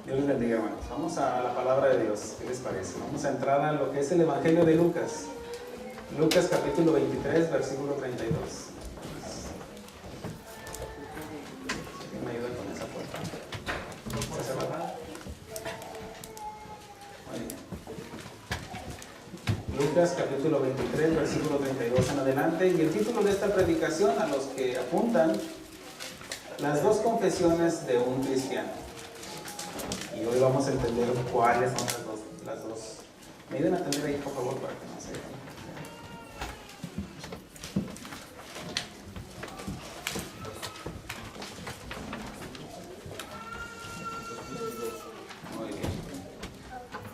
Dios les bendiga, hermanos. Vamos a la palabra de Dios. ¿Qué les parece? Vamos a entrar a lo que es el Evangelio de Lucas. Lucas capítulo 23, versículo 32. ¿Quién me ayuda con esa puerta? ¿Está cerrada? Muy bien. Lucas capítulo 23, versículo 32 en adelante. Y el título de esta predicación, a los que apuntan, las dos confesiones de un cristiano. Y hoy vamos a entender cuáles son las dos. ¿Me ayudan a atender ahí, por favor, para que no se... Muy bien.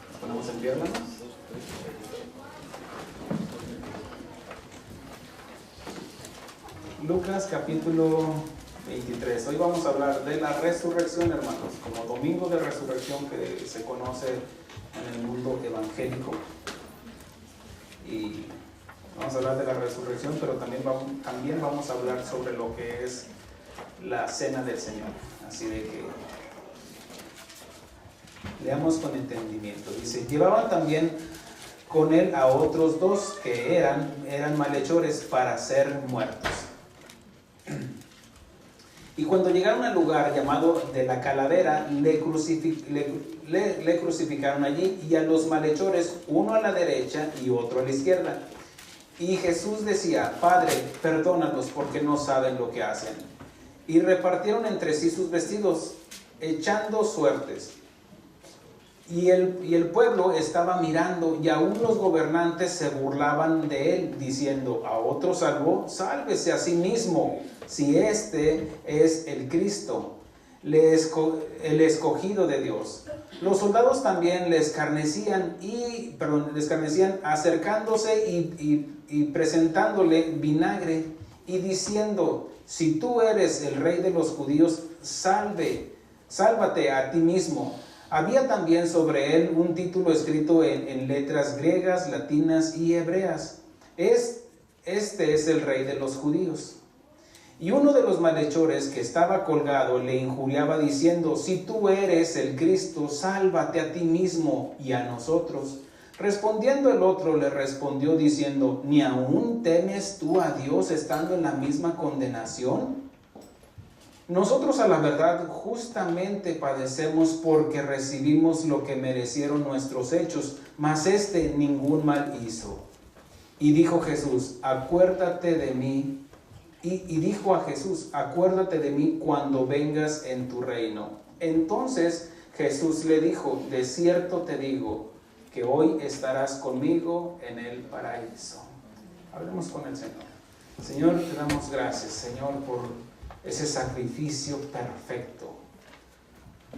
Nos ponemos en piernas. Lucas capítulo 23. Hoy vamos a hablar de la resurrección, hermanos, como domingo de resurrección que se conoce en el mundo evangélico. Y vamos a hablar de la resurrección, pero también vamos a hablar sobre lo que es la cena del Señor. Así de que leamos con entendimiento. Dice, llevaban también con él a otros dos que eran malhechores para ser muertos. Y cuando llegaron al lugar llamado de la Calavera, le crucificaron allí, y a los malhechores, uno a la derecha y otro a la izquierda. Y Jesús decía, Padre, perdónalos porque no saben lo que hacen. Y repartieron entre sí sus vestidos, echando suertes. Y el pueblo estaba mirando, y aún los gobernantes se burlaban de él, diciendo, a otro salvó, sálvese a sí mismo, si este es el Cristo, el escogido de Dios. Los soldados también les escarnecían, acercándose y presentándole vinagre, y diciendo, si tú eres el rey de los judíos, sálvate a ti mismo. Había también sobre él un título escrito en letras griegas, latinas y hebreas. Este es el rey de los judíos. Y uno de los malhechores que estaba colgado le injuriaba diciendo, si tú eres el Cristo, sálvate a ti mismo y a nosotros. Respondiendo el otro le respondió diciendo, ¿ni aún temes tú a Dios estando en la misma condenación? Nosotros a la verdad justamente padecemos porque recibimos lo que merecieron nuestros hechos, mas este ningún mal hizo. Y dijo Jesús, acuérdate de mí. Y dijo a Jesús, acuérdate de mí cuando vengas en tu reino. Entonces Jesús le dijo, de cierto te digo, que hoy estarás conmigo en el paraíso. Hablemos con el Señor. Señor, te damos gracias, Señor, por ese sacrificio perfecto.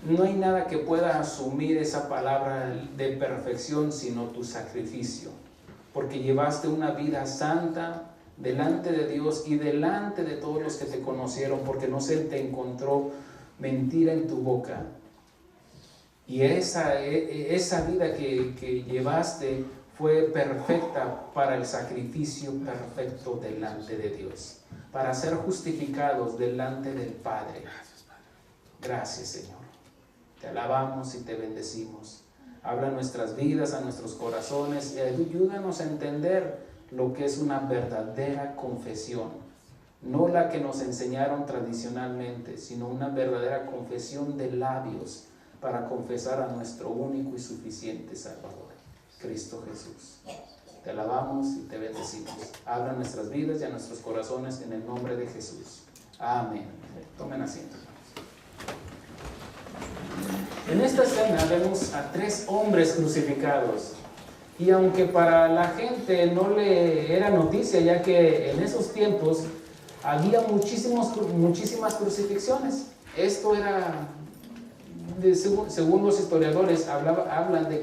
No hay nada que pueda asumir esa palabra de perfección sino tu sacrificio, porque llevaste una vida santa delante de Dios y delante de todos los que te conocieron, porque no se te encontró mentira en tu boca. Y esa vida que llevaste fue perfecta para el sacrificio perfecto delante de Dios, para ser justificados delante del Padre. Gracias, Señor. Te alabamos y te bendecimos. Habla a nuestras vidas, a nuestros corazones, y ayúdanos a entender lo que es una verdadera confesión. No la que nos enseñaron tradicionalmente, sino una verdadera confesión de labios para confesar a nuestro único y suficiente Salvador, Cristo Jesús. Te alabamos y te bendecimos. Habla a nuestras vidas y a nuestros corazones en el nombre de Jesús. Amén. Tomen asiento. En esta escena vemos a 3 hombres crucificados. Y aunque para la gente no le era noticia, ya que en esos tiempos había muchísimas crucifixiones. Esto era, según los historiadores, hablan de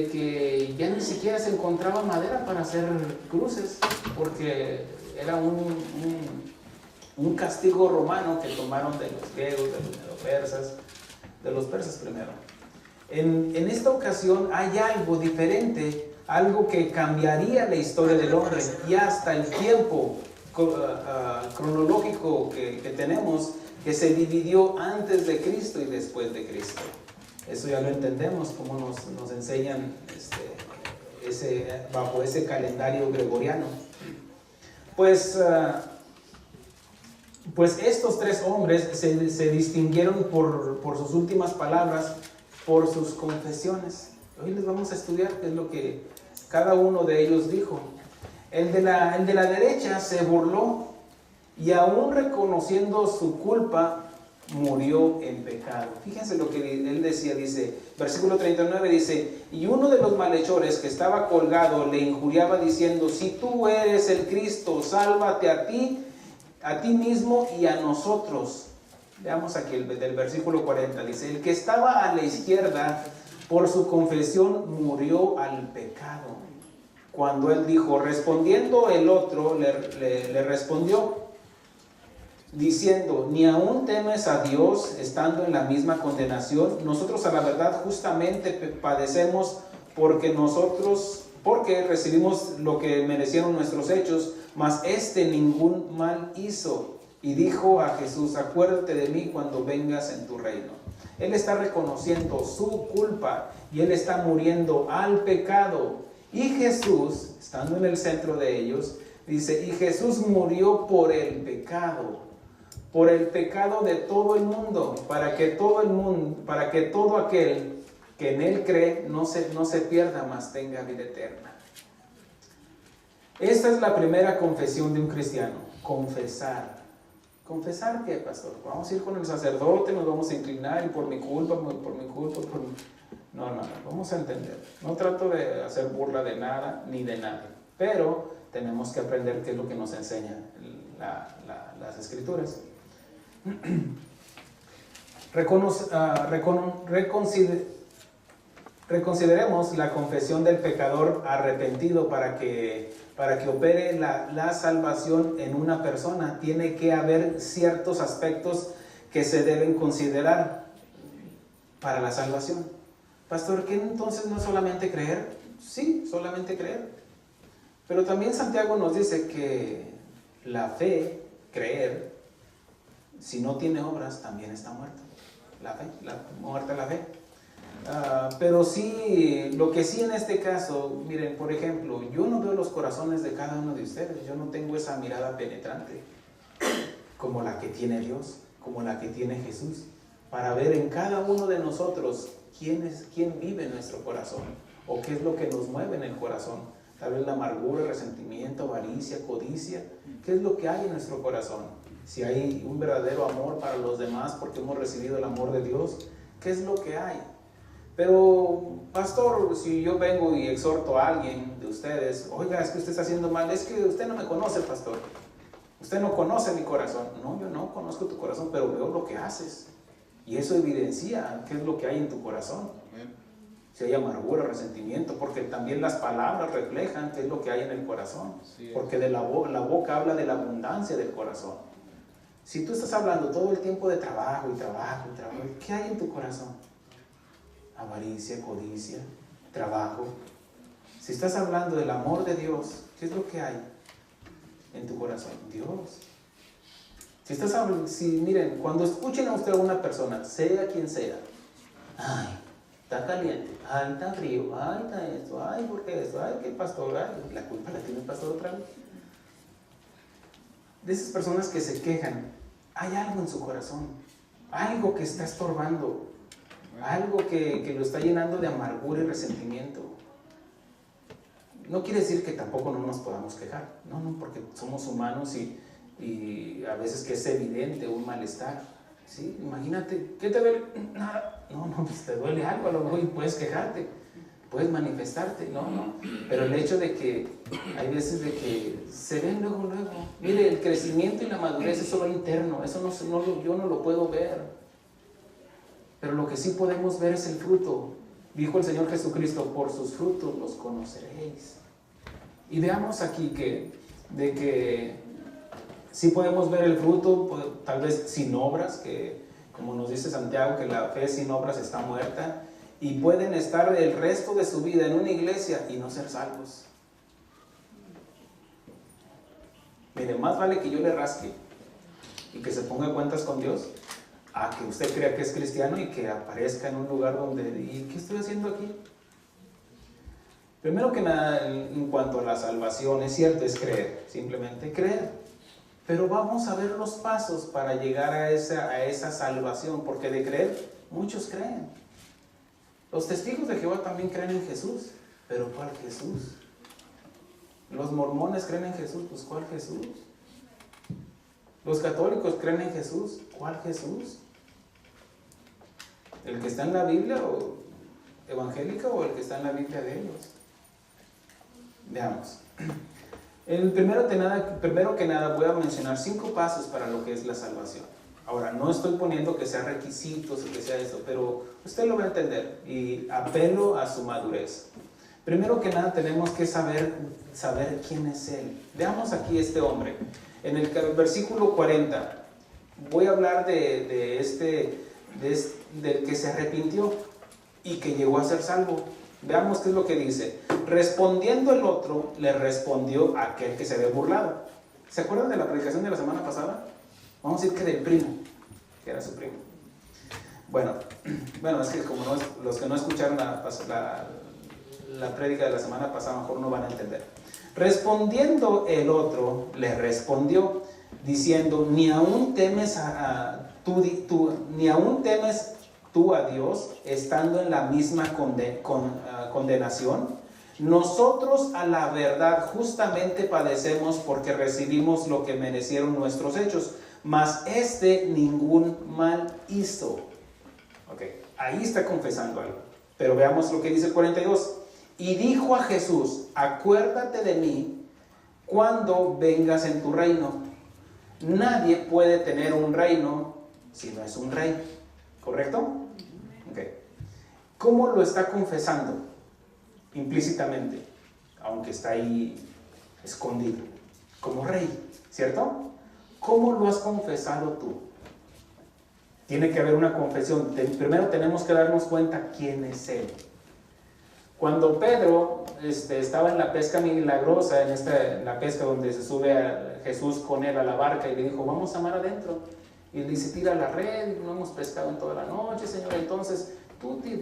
que ya ni siquiera se encontraba madera para hacer cruces, porque era un castigo romano que tomaron de los griegos, de los persas primero. En esta ocasión hay algo diferente, algo que cambiaría la historia del hombre, y hasta el tiempo cronológico que tenemos que se dividió antes de Cristo y después de Cristo. Eso ya lo entendemos, como nos enseñan bajo ese calendario gregoriano. Pues estos tres hombres se distinguieron por sus últimas palabras, por sus confesiones. Hoy les vamos a estudiar qué es lo que cada uno de ellos dijo. El de la derecha se burló y aún reconociendo su culpa, murió en pecado. Fíjense lo que él decía, dice, versículo 39 dice, y uno de los malhechores que estaba colgado le injuriaba diciendo, si tú eres el Cristo, sálvate a ti mismo y a nosotros. Veamos aquí del versículo 40, dice, el que estaba a la izquierda por su confesión murió al pecado. Cuando él dijo, respondiendo el otro, le respondió, diciendo, ¿ni aún temes a Dios estando en la misma condenación? Nosotros a la verdad justamente padecemos porque recibimos lo que merecieron nuestros hechos, mas ningún mal hizo. Y dijo a Jesús, acuérdate de mí cuando vengas en tu reino. Él está reconociendo su culpa y él está muriendo al pecado. Y Jesús, estando en el centro de ellos, dice, y Jesús murió por el pecado de todo el mundo, para que todo aquel que en él cree no se pierda, mas tenga vida eterna. Esta es la primera confesión de un cristiano, confesar. ¿Confesar qué, pastor? Vamos a ir con el sacerdote, nos vamos a inclinar y por mi culpa. No, vamos a entender. No trato de hacer burla de nada ni de nadie, pero tenemos que aprender qué es lo que nos enseña las Escrituras. Reconsideremos la confesión del pecador arrepentido para que opere la salvación en una persona. Tiene que haber ciertos aspectos que se deben considerar para la salvación. Pastor, ¿qué entonces no es solamente creer? Sí, solamente creer. Pero también Santiago nos dice que la fe, creer, si no tiene obras, también está muerta. Muerta la fe. Pero sí, lo que sí en este caso, miren, por ejemplo, yo no veo los corazones de cada uno de ustedes. Yo no tengo esa mirada penetrante como la que tiene Dios, como la que tiene Jesús, para ver en cada uno de nosotros quién vive en nuestro corazón o qué es lo que nos mueve en el corazón. Tal vez la amargura, resentimiento, avaricia, codicia. ¿Qué es lo que hay en nuestro corazón? Si hay un verdadero amor para los demás porque hemos recibido el amor de Dios, ¿qué es lo que hay? Pero, pastor, si yo vengo y exhorto a alguien de ustedes, oiga, es que usted está haciendo mal, es que usted no me conoce, pastor. Usted no conoce mi corazón. No, yo no conozco tu corazón, pero veo lo que haces. Y eso evidencia qué es lo que hay en tu corazón. Si hay amargura, resentimiento, porque también las palabras reflejan qué es lo que hay en el corazón. Porque de la boca habla de la abundancia del corazón. Si tú estás hablando todo el tiempo de trabajo, ¿qué hay en tu corazón? Avaricia, codicia, trabajo. Si estás hablando del amor de Dios, ¿qué es lo que hay en tu corazón? Dios. Miren, cuando escuchen a usted a una persona, sea quien sea, ay, está caliente, ay, está frío, ay, está esto, ay, ¿por qué esto? Ay, qué pastor, ay, la culpa la tiene el pastor otra vez. De esas personas que se quejan, hay algo en su corazón, algo que está estorbando, algo que lo está llenando de amargura y resentimiento. No quiere decir que tampoco no nos podamos quejar, no, porque somos humanos y a veces que es evidente un malestar, ¿sí? Imagínate, ¿qué te duele? Nada. No, pues te duele algo, a lo mejor y puedes quejarte, puedes manifestarte, no. Pero el hecho de que hay veces de que se ven luego. Mire, el crecimiento y la madurez es solo interno, eso yo no lo puedo ver. Pero lo que sí podemos ver es el fruto. Dijo el Señor Jesucristo, por sus frutos los conoceréis. Y veamos aquí que sí podemos ver el fruto, tal vez sin obras, que como nos dice Santiago, que la fe sin obras está muerta, y pueden estar el resto de su vida en una iglesia y no ser salvos. Mire, más vale que yo le rasque y que se ponga cuentas con Dios, a que usted crea que es cristiano y que aparezca en un lugar donde, ¿y qué estoy haciendo aquí? Primero que nada, en cuanto a la salvación, es cierto, es creer, simplemente creer. Pero vamos a ver los pasos para llegar a esa salvación, porque de creer, muchos creen. Los testigos de Jehová también creen en Jesús, pero ¿cuál Jesús? Los mormones creen en Jesús, pues ¿cuál Jesús? Los católicos creen en Jesús, ¿cuál Jesús? ¿El que está en la Biblia o evangélica o el que está en la Biblia de ellos? Veamos. Primero que nada voy a mencionar 5 pasos para lo que es la salvación. Ahora, no estoy poniendo que sea requisitos o que sea eso, pero usted lo va a entender y apelo a su madurez. Primero que nada tenemos que saber quién es Él. Veamos aquí este hombre. En el versículo 40 voy a hablar del que se arrepintió y que llegó a ser salvo. Veamos qué es lo que dice. Respondiendo el otro, le respondió aquel que se había burlado. ¿Se acuerdan de la predicación de la semana pasada? Vamos a decir que del primo, que era su primo. Bueno, es que como los que no escucharon la prédica de la semana pasada, mejor no van a entender. Respondiendo el otro, le respondió, diciendo, ¿ni aún temes tú a Dios, estando en la misma condenación? Nosotros a la verdad justamente padecemos porque recibimos lo que merecieron nuestros hechos, mas ningún mal hizo. Ok, ahí está confesando algo. Pero veamos lo que dice el 42. Y dijo a Jesús, acuérdate de mí cuando vengas en tu reino. Nadie puede tener un reino si no es un rey. ¿Correcto? Ok. ¿Cómo lo está confesando? Implícitamente, aunque está ahí escondido, como rey, ¿cierto? ¿Cómo lo has confesado tú? Tiene que haber una confesión. Primero tenemos que darnos cuenta quién es Él. Cuando Pedro estaba en la pesca milagrosa, en la pesca donde se sube a Jesús con él a la barca y le dijo, vamos a mar adentro. Y le dice, tira la red, no hemos pescado en toda la noche, Señor, entonces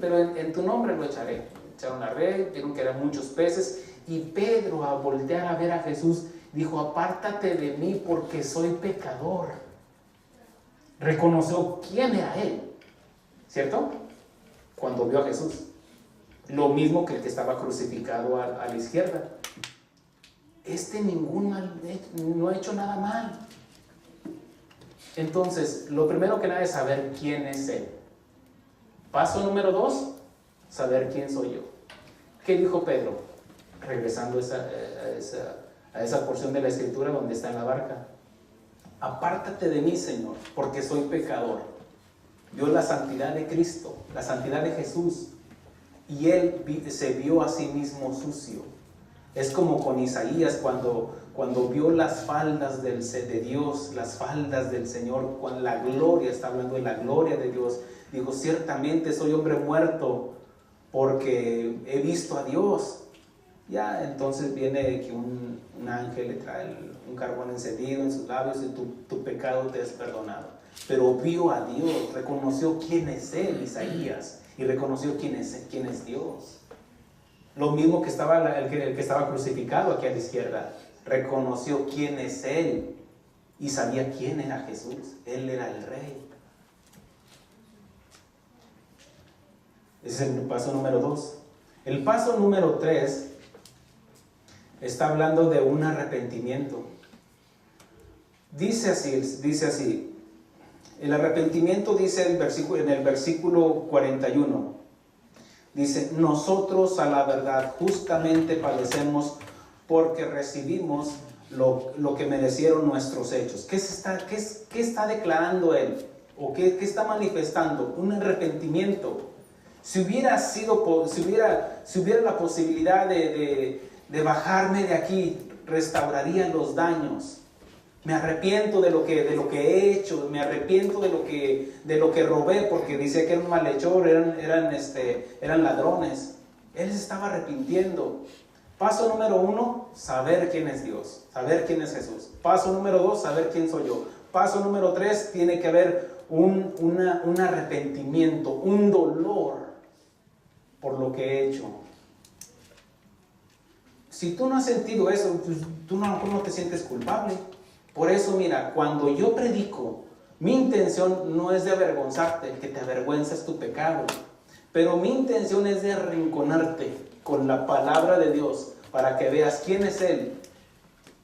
pero en tu nombre lo echaré. Echaron la red, vieron que eran muchos peces, y Pedro, a voltear a ver a Jesús, dijo, apártate de mí porque soy pecador. Reconoció quién era él, ¿cierto? Cuando vio a Jesús. Lo mismo que el que estaba crucificado a la izquierda. No ha hecho nada mal. Entonces, lo primero que nada es saber quién es Él. Paso número 2, saber quién soy yo. ¿Qué dijo Pedro? Regresando a esa porción de la Escritura donde está en la barca. Apártate de mí, Señor, porque soy pecador. Vio la santidad de Cristo, la santidad de Jesús, y él se vio a sí mismo sucio. Es como con Isaías cuando vio las faldas de Dios, las faldas del Señor, con la gloria, está hablando de la gloria de Dios. Dijo, ciertamente soy hombre muerto porque he visto a Dios. Ya, entonces viene que un ángel le trae un carbón encendido en sus labios y tu pecado te es perdonado. Pero vio a Dios, reconoció quién es Él, Isaías, y reconoció quién es Dios. Lo mismo que el que estaba crucificado aquí a la izquierda, reconoció quién es Él y sabía quién era Jesús. Él era el Rey. Ese es el paso número 2. El paso número 3 está hablando de un arrepentimiento. Dice así. El arrepentimiento dice en el versículo 41. Dice, nosotros a la verdad justamente padecemos porque recibimos lo que merecieron nuestros hechos. ¿Qué está declarando él? ¿O qué está manifestando? Un arrepentimiento. Si hubiera la posibilidad de bajarme de aquí, restauraría los daños. Me arrepiento de lo que he hecho, me arrepiento de lo que robé, porque dice que era un malhechor, eran ladrones. Él se estaba arrepintiendo. Paso número 1, saber quién es Dios, saber quién es Jesús. Paso número 2, saber quién soy yo. Paso número 3, tiene que haber un arrepentimiento, un dolor por lo que he hecho. Si tú no has sentido eso, pues tú no te sientes culpable. Por eso, mira, cuando yo predico, mi intención no es de avergonzarte, que te avergüences tu pecado, pero mi intención es de arrinconarte con la palabra de Dios para que veas quién es Él,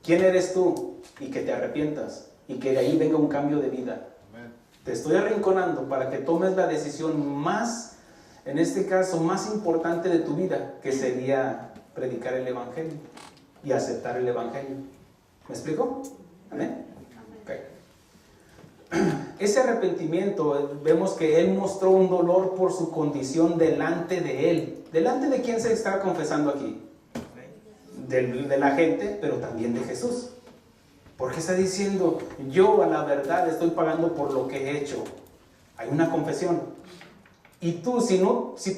quién eres tú y que te arrepientas y que de ahí venga un cambio de vida. Amén. Te estoy arrinconando para que tomes la decisión más, en este caso, más importante de tu vida, que sería predicar el Evangelio y aceptar el Evangelio. ¿Me explico? ¿Amén? Okay. Ese arrepentimiento, vemos que él mostró un dolor por su condición delante de él. ¿Delante de quién se está confesando aquí? De la gente, pero también de Jesús. Porque está diciendo, yo a la verdad estoy pagando por lo que he hecho. Hay una confesión. Y tú, si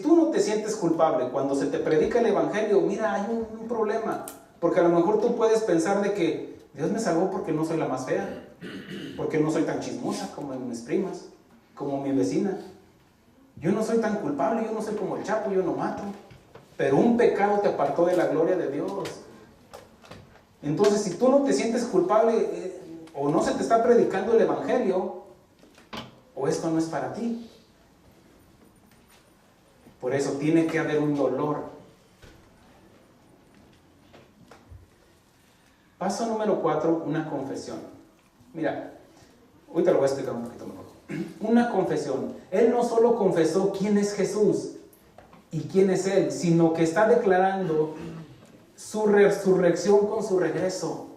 tú no te sientes culpable cuando se te predica el Evangelio, mira, hay un problema. Porque a lo mejor tú puedes pensar de que Dios me salvó porque no soy la más fea, porque no soy tan chismosa como mis primas, como mi vecina. Yo no soy tan culpable, yo no soy como el Chapo, yo no mato. Pero un pecado te apartó de la gloria de Dios. Entonces, si tú no te sientes culpable, o no se te está predicando el Evangelio, o esto no es para ti. Por eso tiene que haber un dolor. Paso número 4, una confesión. Mira, ahorita lo voy a explicar un poquito mejor. Una confesión. Él no solo confesó quién es Jesús y quién es Él, sino que está declarando su resurrección con su regreso.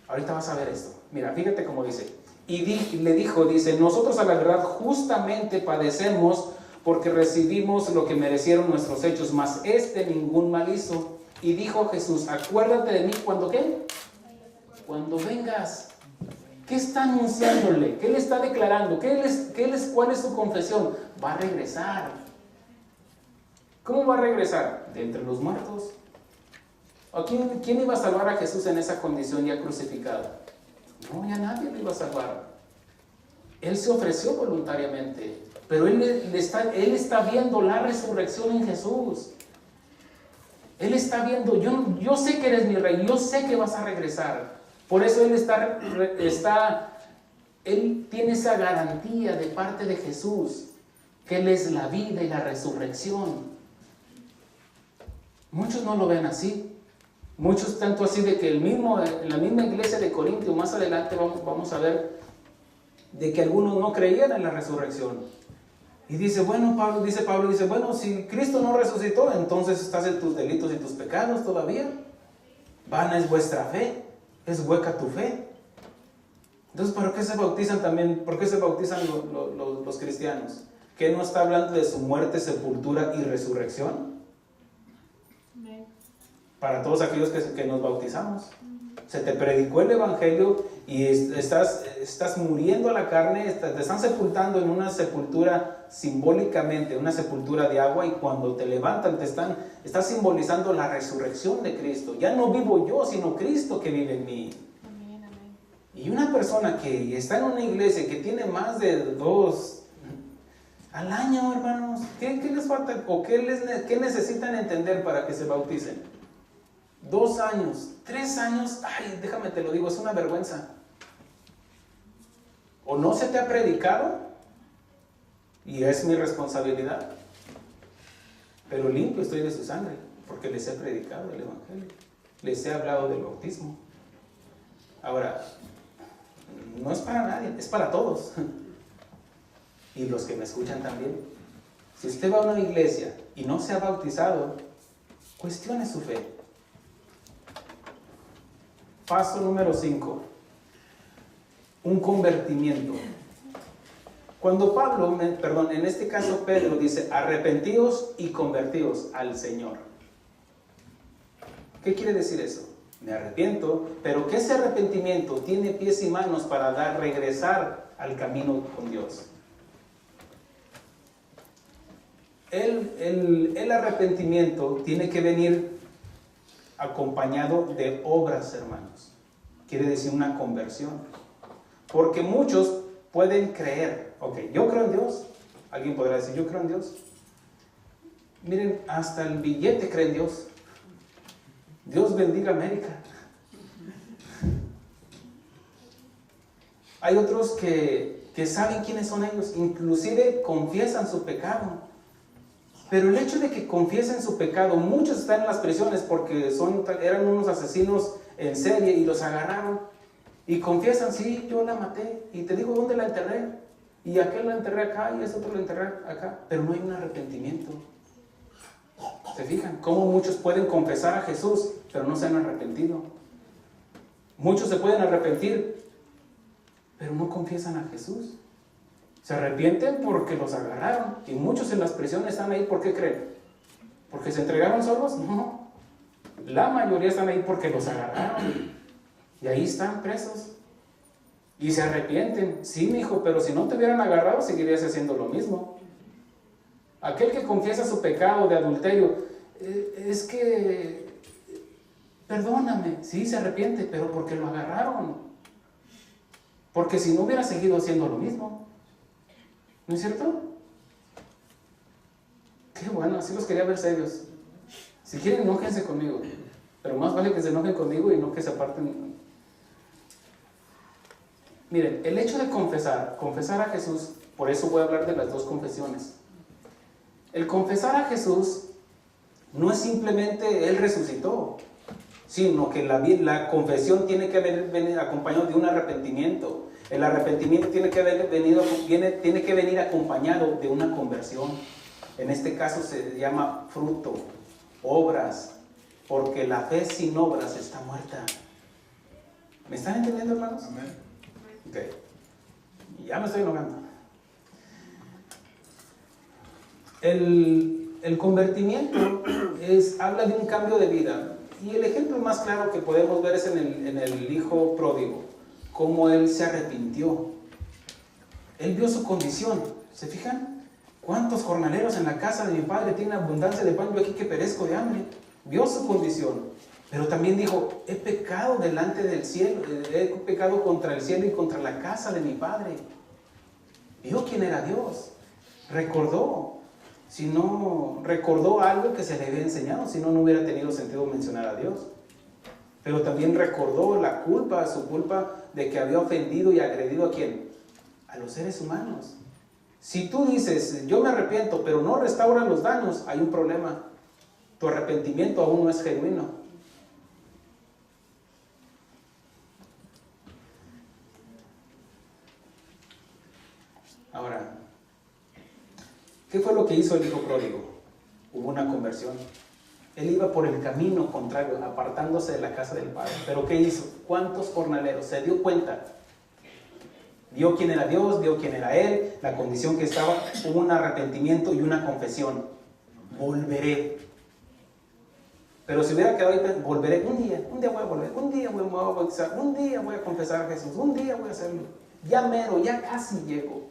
Ahorita vas a ver esto. Mira, fíjate cómo dice. Y le dijo, dice, nosotros a la verdad justamente padecemos porque recibimos lo que merecieron nuestros hechos, mas ningún mal hizo. Y dijo Jesús, acuérdate de mí cuando ¿qué? Cuando vengas. ¿Qué está anunciándole? ¿Qué le está declarando? ¿Cuál es su confesión? Va a regresar. ¿Cómo va a regresar? ¿De entre los muertos? ¿O quién iba a salvar a Jesús en esa condición ya crucificado? No, ya nadie lo iba a salvar. Él se ofreció voluntariamente, pero él está viendo la resurrección en Jesús. Él está viendo, yo sé que eres mi rey, yo sé que vas a regresar. Por eso él tiene esa garantía de parte de Jesús, que Él es la vida y la resurrección. Muchos no lo ven así. Muchos tanto así de que en la misma iglesia de Corintio, más adelante vamos a ver, de que algunos no creían en la resurrección. Y dice Pablo, bueno, si Cristo no resucitó, entonces estás en tus delitos y tus pecados todavía. Vana es vuestra fe, es hueca tu fe. Entonces, ¿por qué se bautizan también? ¿Por qué se bautizan los cristianos? ¿Qué no está hablando de su muerte, sepultura y resurrección? Para todos aquellos que nos bautizamos. Se te predicó el Evangelio y estás muriendo a la carne, te están sepultando en una sepultura simbólicamente, una sepultura de agua, y cuando te levantan estás simbolizando la resurrección de Cristo. Ya no vivo yo, sino Cristo que vive en mí. Amén, amén. Y una persona que está en una iglesia que tiene más de 2 al año, hermanos, ¿qué les falta o qué necesitan entender para que se bauticen? 2 años, 3 años, ay, déjame te lo digo, es una vergüenza. O no se te ha predicado, y es mi responsabilidad, pero limpio estoy de su sangre, porque les he predicado el Evangelio, les he hablado del bautismo. Ahora, no es para nadie, es para todos, y los que me escuchan también. Si usted va a una iglesia y no se ha bautizado, cuestione su fe. Paso número 5. Un convertimiento. Cuando en este caso Pedro dice, arrepentíos y convertíos al Señor. ¿Qué quiere decir eso? Me arrepiento, pero que ese arrepentimiento tiene pies y manos para regresar al camino con Dios. El arrepentimiento tiene que venir acompañado de obras, hermanos. Quiere decir una conversión. Porque muchos pueden creer. Ok, yo creo en Dios. Alguien podrá decir, yo creo en Dios. Miren, hasta el billete cree en Dios. Dios bendiga América. Hay otros que saben quiénes son ellos, inclusive confiesan su pecado. Pero el hecho de que confiesen su pecado, muchos están en las prisiones porque eran unos asesinos en serie y los agarraron. Y confiesan, sí, yo la maté. Y te digo, ¿dónde la enterré? Y aquel la enterré acá y ese otro la enterré acá. Pero no hay un arrepentimiento. ¿Se fijan? Cómo muchos pueden confesar a Jesús, pero no se han arrepentido. Muchos se pueden arrepentir, pero no confiesan a Jesús. Se arrepienten porque los agarraron. Y muchos en las prisiones están ahí, ¿por qué creen? ¿Porque se entregaron solos? No. La mayoría están ahí porque los agarraron. Y ahí están presos. Y se arrepienten. Sí, mi hijo, pero si no te hubieran agarrado, seguirías haciendo lo mismo. Aquel que confiesa su pecado de adulterio, es que, perdóname, sí, se arrepiente, pero porque lo agarraron. Porque si no hubiera seguido haciendo lo mismo. ¿No es cierto? Qué bueno, así los quería ver serios. Si quieren, enójense conmigo. Pero más vale que se enojen conmigo y no que se aparten. Miren, el hecho de confesar a Jesús, por eso voy a hablar de las dos confesiones. El confesar a Jesús no es simplemente Él resucitó, sino que la confesión tiene que venir acompañado de un arrepentimiento. El arrepentimiento tiene que venir acompañado de una conversión. En este caso se llama fruto, obras, porque la fe sin obras está muerta. ¿Me están entendiendo, hermanos? Amén. Ok. Ya me estoy enojando. El convertimiento habla de un cambio de vida. Y el ejemplo más claro que podemos ver es en el hijo pródigo. Cómo él se arrepintió. Él vio su condición. ¿Se fijan? ¿Cuántos jornaleros en la casa de mi padre tienen abundancia de pan? Yo aquí que perezco de hambre. Vio su condición. Pero también dijo, he pecado delante del cielo. He pecado contra el cielo y contra la casa de mi padre. Vio quién era Dios. Recordó. Si no recordó algo que se le había enseñado, si no, no hubiera tenido sentido mencionar a Dios. Pero también recordó su culpa de que había ofendido y agredido ¿a quién? A los seres humanos. Si tú dices, yo me arrepiento, pero no restauran los daños, hay un problema. Tu arrepentimiento aún no es genuino. Ahora, ¿qué fue lo que hizo el hijo pródigo? Hubo una conversión. Él iba por el camino contrario, apartándose de la casa del padre. ¿Pero qué hizo? ¿Cuántos jornaleros? Se dio cuenta. Vio quién era Dios, vio quién era él, la condición que estaba. Hubo un arrepentimiento y una confesión. Volveré. Pero si hubiera quedado ahí, volveré un día voy a volver, un día voy a bautizar, un día voy a confesar a Jesús, un día voy a hacerlo. Ya mero, ya casi llego.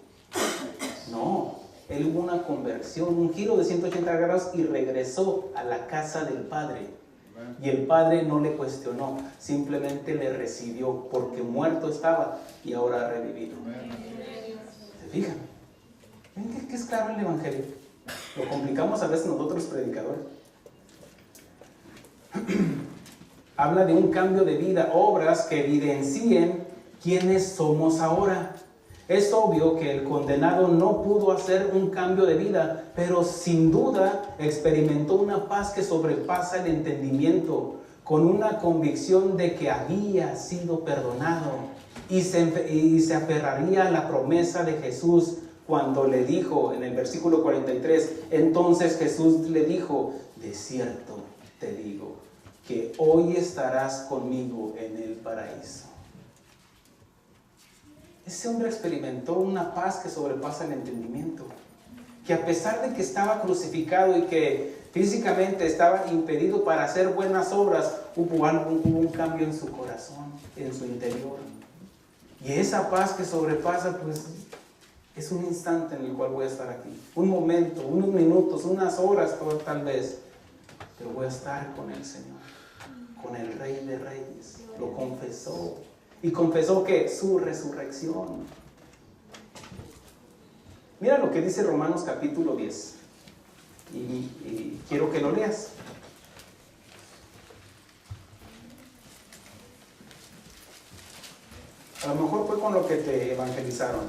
No. Él hubo una conversión, un giro de 180 grados y regresó a la casa del Padre. Y el Padre no le cuestionó, simplemente le recibió porque muerto estaba y ahora ha revivido. ¿Se fijan? ¿Ven qué es claro el Evangelio? Lo complicamos a veces nosotros predicadores. Habla de un cambio de vida, obras que evidencien quiénes somos ahora. Es obvio que el condenado no pudo hacer un cambio de vida, pero sin duda experimentó una paz que sobrepasa el entendimiento, con una convicción de que había sido perdonado y se aferraría a la promesa de Jesús cuando le dijo en el versículo 43, entonces Jesús le dijo, de cierto te digo, que hoy estarás conmigo en el paraíso. Ese hombre experimentó una paz que sobrepasa el entendimiento, que a pesar de que estaba crucificado y que físicamente estaba impedido para hacer buenas obras, hubo un cambio en su corazón, en su interior. Y esa paz que sobrepasa, pues, es un instante en el cual voy a estar aquí. Un momento, unos minutos, unas horas tal vez, pero voy a estar con el Señor, con el Rey de Reyes. Lo confesó. Y confesó que su resurrección. Mira lo que dice Romanos capítulo 10. Y quiero que lo leas. A lo mejor fue con lo que te evangelizaron.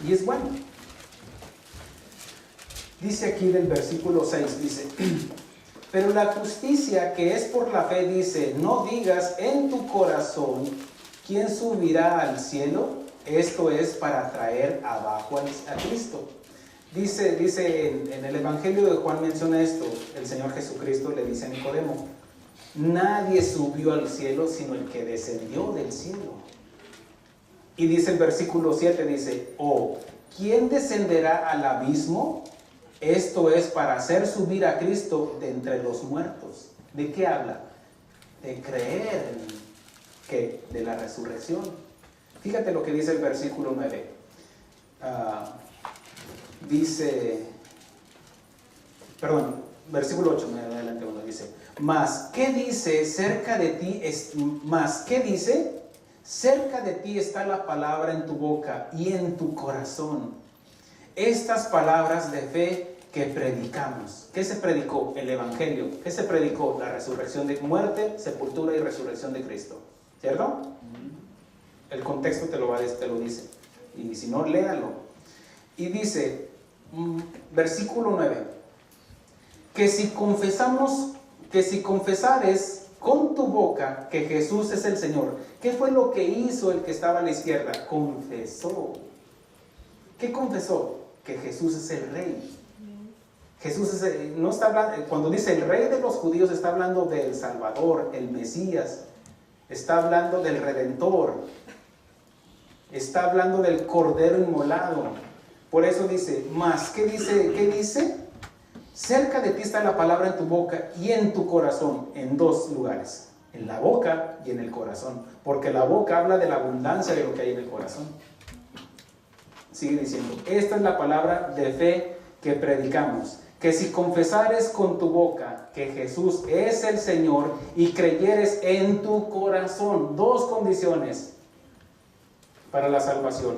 Y es bueno. Dice aquí del versículo 6, dice, pero la justicia que es por la fe dice, no digas en tu corazón, ¿quién subirá al cielo? Esto es para traer abajo a Cristo. Dice en el Evangelio de Juan menciona esto, el Señor Jesucristo le dice a Nicodemo, nadie subió al cielo sino el que descendió del cielo. Y dice el versículo 7, dice, ¿quién descenderá al abismo? Esto es para hacer subir a Cristo de entre los muertos. ¿De qué habla? De creer de la resurrección. Fíjate lo que dice el versículo 9. Versículo 8, me adelante uno, dice, ¿qué dice? Cerca de ti está la palabra en tu boca y en tu corazón. Estas palabras de fe que predicamos. ¿Qué se predicó? El Evangelio. ¿Qué se predicó? La resurrección de muerte, sepultura y resurrección de Cristo. ¿Cierto? El contexto te lo dice. Y si no, léalo. Y dice, versículo 9, que si confesares con tu boca que Jesús es el Señor. ¿Qué fue lo que hizo el que estaba a la izquierda? Confesó. ¿Qué confesó? Que Jesús es el Rey. Jesús no está hablando, cuando dice el Rey de los judíos, está hablando del Salvador, el Mesías. Está hablando del Redentor. Está hablando del Cordero inmolado. Por eso dice, ¿qué dice? Cerca de ti está la palabra en tu boca y en tu corazón, en dos lugares, en la boca y en el corazón, porque la boca habla de la abundancia de lo que hay en el corazón. Sigue diciendo, esta es la palabra de fe que predicamos, que si confesares con tu boca que Jesús es el Señor y creyeres en tu corazón, dos condiciones para la salvación.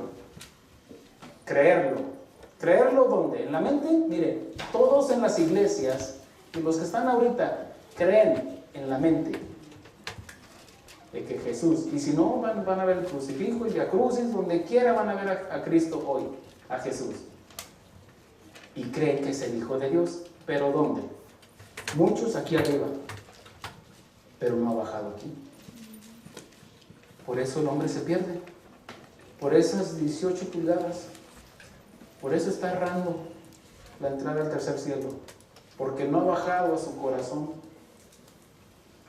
Creerlo. ¿Creerlo dónde? ¿En la mente? Mire, todos en las iglesias y los que están ahorita creen en la mente de que Jesús, y si no van a ver el crucifijo y la crucis, donde quiera van a ver a Cristo hoy, a Jesús, y creen que es el Hijo de Dios. ¿Pero dónde? Muchos aquí arriba, pero no ha bajado aquí. Por eso el hombre se pierde, por esas 18 pulgadas. Por eso está errando la entrada al tercer cielo, porque no ha bajado a su corazón.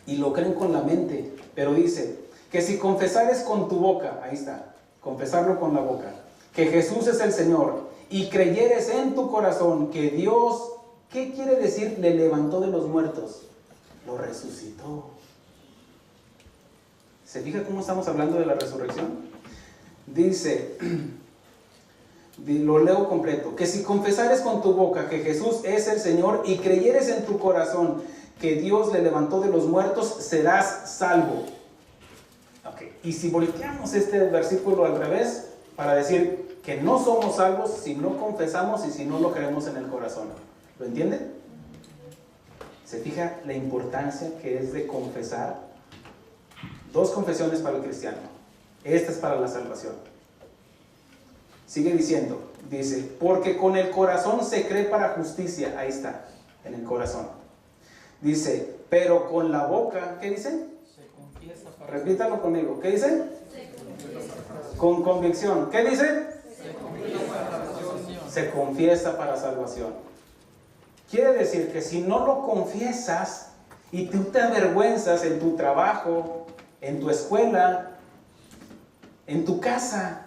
Y lo creen con la mente, pero dice que si confesares con tu boca, ahí está, confesarlo con la boca, que Jesús es el Señor, y creyeres en tu corazón que Dios, ¿qué quiere decir? Le levantó de los muertos, lo resucitó. ¿Se fija cómo estamos hablando de la resurrección? Dice... Lo leo completo, que si confesares con tu boca que Jesús es el Señor y creyeres en tu corazón que Dios le levantó de los muertos, serás salvo. Y si volteamos este versículo al revés, para decir que no somos salvos si no confesamos y si no lo creemos en el corazón. ¿Lo entienden? ¿Se fija la importancia que es de confesar? Dos confesiones para el cristiano. Esta es para la salvación. Sigue diciendo, dice, porque con el corazón se cree para justicia. Ahí está, en el corazón. Dice, pero con la boca, ¿qué dice? Se confiesa para... Repítalo conmigo, ¿qué dice? Con convicción. ¿Qué dice? Se confiesa para salvación. Quiere decir que si no lo confiesas y tú te avergüenzas en tu trabajo, en tu escuela, en tu casa,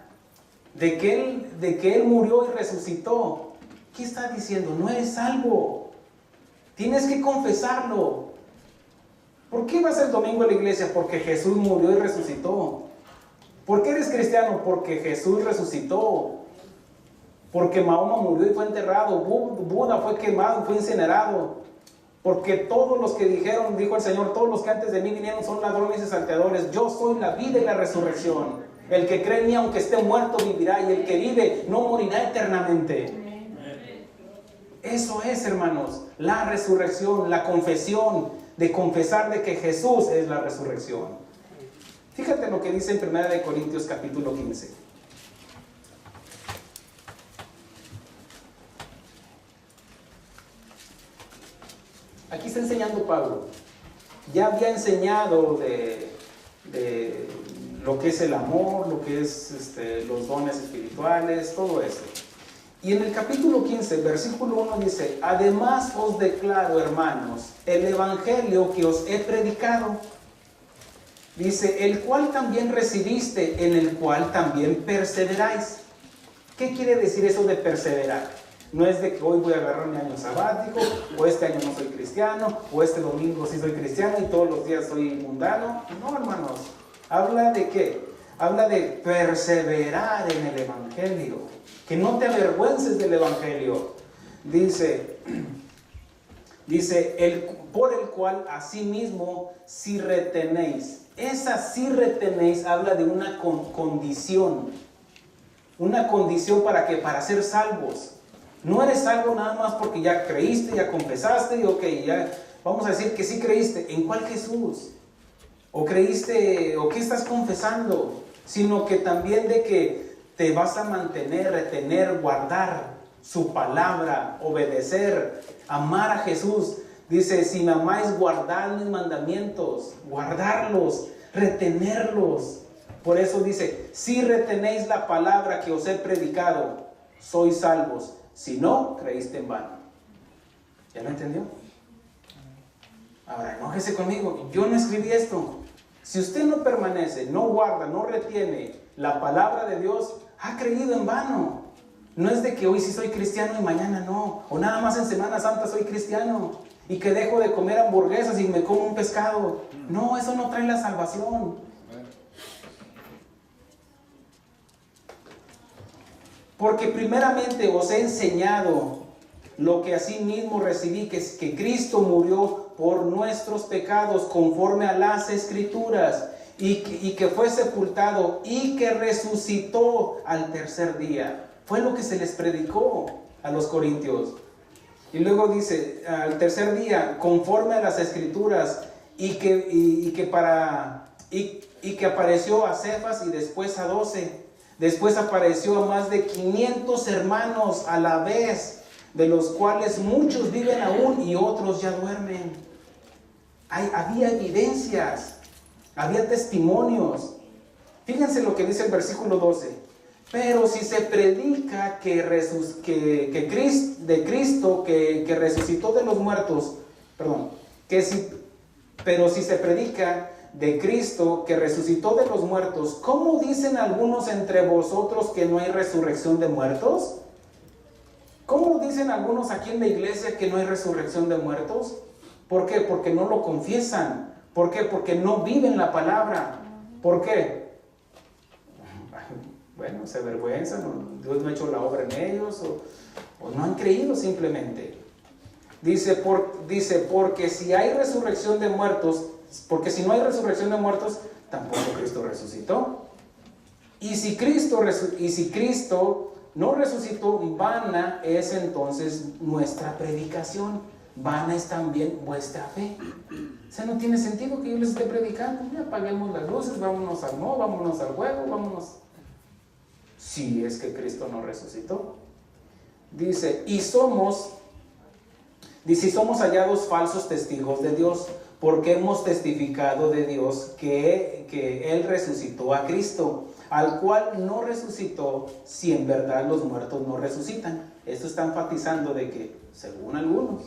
de que Él murió y resucitó, ¿qué está diciendo? No eres salvo. Tienes que confesarlo. ¿Por qué vas el domingo a la iglesia? Porque Jesús murió y resucitó. ¿Por qué eres cristiano? Porque Jesús resucitó. Porque Mahoma murió y fue enterrado. Buda fue quemado y fue incinerado. Porque todos los que dijeron, dijo el Señor, todos los que antes de mí vinieron son ladrones y salteadores. Yo soy la vida y la resurrección. El que cree en mí, aunque esté muerto, vivirá. Y el que vive no morirá eternamente. Eso es, hermanos, la resurrección, la confesión, de confesar de que Jesús es la resurrección. Fíjate lo que dice en 1 Corintios capítulo 15. Aquí está enseñando Pablo. Ya había enseñado de lo que es el amor, lo que es los dones espirituales, todo eso. Y en el capítulo 15, versículo 1 dice: además os declaro, hermanos, el evangelio que os he predicado. Dice, el cual también recibiste, en el cual también perseveráis. ¿Qué quiere decir eso de perseverar? No es de que hoy voy a agarrar mi año sabático, o este año no soy cristiano, o este domingo sí soy cristiano y todos los días soy mundano. No, hermanos. ¿Habla de qué? Habla de perseverar en el evangelio. Que no te avergüences del evangelio. Dice, por el cual asimismo si retenéis. Esa si retenéis habla de una condición. Una condición para que, para ser salvos. No eres salvo nada más porque ya creíste, ya confesaste y ok, ya vamos a decir que sí creíste. ¿En cuál Jesús? ¿O creíste, o qué estás confesando? Sino que también de que te vas a mantener, retener, guardar su palabra, obedecer, amar a Jesús. Dice, si me amáis, guardad mis mandamientos, guardarlos, retenerlos. Por eso dice, si retenéis la palabra que os he predicado, sois salvos. Si no, creíste en vano. ¿Ya lo entendió? Ahora, enójese conmigo. Yo no escribí esto. Si usted no permanece, no guarda, no retiene la palabra de Dios, ha creído en vano. No es de que hoy sí soy cristiano y mañana no. O nada más en Semana Santa soy cristiano. Y que dejo de comer hamburguesas y me como un pescado. No, eso no trae la salvación. Porque primeramente os he enseñado lo que asimismo recibí, que Cristo murió por nuestros pecados conforme a las Escrituras, y que fue sepultado y que resucitó al tercer día. Fue lo que se les predicó a los corintios. Y luego dice, al tercer día, conforme a las Escrituras, y que apareció a Cefas y después a 12. Después apareció a más de 500 hermanos a la vez, de los cuales muchos viven aún y otros ya duermen. Había evidencias, había testimonios. Fíjense lo que dice el versículo 12. Pero si se predica que Cristo resucitó de los muertos, pero si se predica de Cristo que resucitó de los muertos, ¿cómo dicen algunos entre vosotros que no hay resurrección de muertos? ¿Cómo dicen algunos aquí en la iglesia que no hay resurrección de muertos? ¿Por qué? Porque no lo confiesan. ¿Por qué? Porque no viven la palabra. ¿Por qué? Bueno, se avergüenzan, Dios no ha hecho la obra en ellos, o no han creído simplemente. Dice, porque si hay resurrección de muertos, porque si no hay resurrección de muertos, tampoco Cristo resucitó. Y si Cristo no resucitó, vana es entonces nuestra predicación, vana es también vuestra fe. O sea, no tiene sentido que yo les esté predicando. Ya apaguemos las luces, vámonos al mall, vámonos al juego, vámonos. Si es que Cristo no resucitó. Dice, y somos hallados falsos testigos de Dios, porque hemos testificado de Dios que Él resucitó a Cristo, al cual no resucitó si en verdad los muertos no resucitan. Esto está enfatizando de que, según algunos,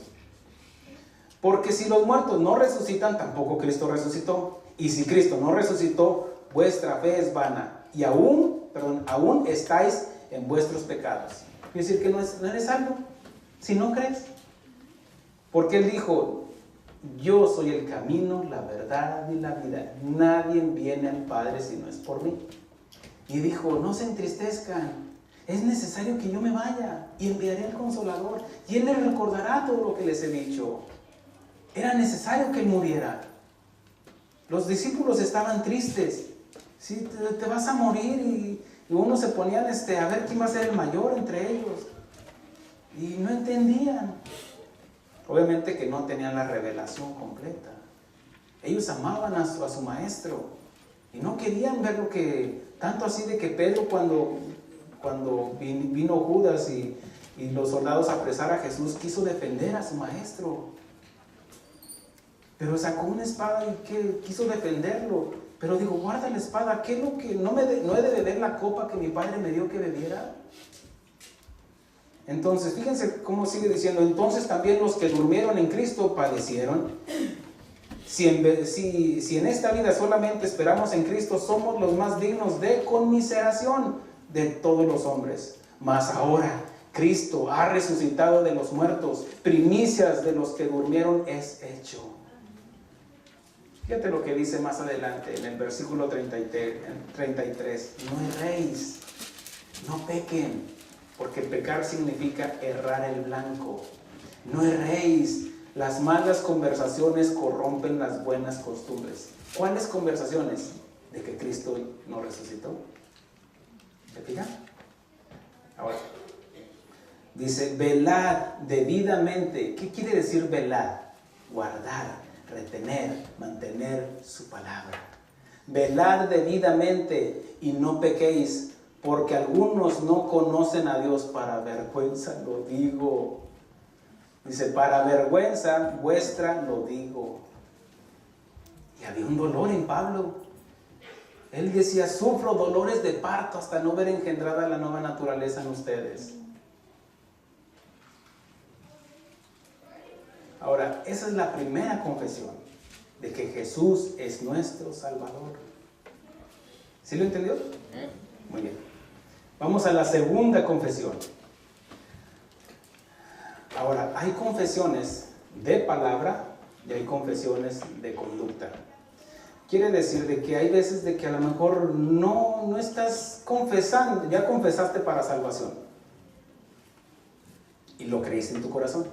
porque si los muertos no resucitan, tampoco Cristo resucitó. Y si Cristo no resucitó, vuestra fe es vana, y aún estáis en vuestros pecados. Quiere decir que no eres salvo si no crees. Porque Él dijo, yo soy el camino, la verdad y la vida. Nadie viene al Padre si no es por mí. Y dijo, no se entristezcan, es necesario que yo me vaya y enviaré al Consolador, y Él les recordará todo lo que les he dicho. Era necesario que Él muriera. Los discípulos estaban tristes. Sí, te vas a morir, y uno se ponían a ver quién va a ser el mayor entre ellos. Y no entendían. Obviamente que no tenían la revelación completa. Ellos amaban a su maestro y no querían ver lo que, tanto así de que Pedro cuando vino Judas y los soldados a apresar a Jesús, quiso defender a su maestro. Pero sacó una espada y quiso defenderlo. Pero digo, guarda la espada, ¿qué es lo que no he de beber la copa que mi padre me dio que bebiera? Entonces, fíjense cómo sigue diciendo, entonces también los que durmieron en Cristo padecieron. Si en esta vida solamente esperamos en Cristo, somos los más dignos de conmiseración de todos los hombres. Mas ahora Cristo ha resucitado de los muertos, primicias de los que durmieron es hecho. Fíjate lo que dice más adelante en el versículo 33. No erréis, no pequen, porque pecar significa errar el blanco. No erréis, las malas conversaciones corrompen las buenas costumbres. ¿Cuáles conversaciones? De que Cristo no resucitó. ¿Se fijan? Ahora, dice, velad debidamente. ¿Qué quiere decir velad? Guardar, retener, mantener su palabra. Velad debidamente y no pequéis, porque algunos no conocen a Dios. Para vergüenza lo digo. Dice, para vergüenza vuestra lo digo. Y había un dolor en Pablo. Él decía, sufro dolores de parto hasta no ver engendrada la nueva naturaleza en ustedes. Ahora, esa es la primera confesión, de que Jesús es nuestro Salvador. ¿Sí lo entendió? Muy bien. Vamos a la segunda confesión. Ahora, hay confesiones de palabra y hay confesiones de conducta. Quiere decir de que hay veces de que a lo mejor no estás confesando, ya confesaste para salvación y lo creíste en tu corazón,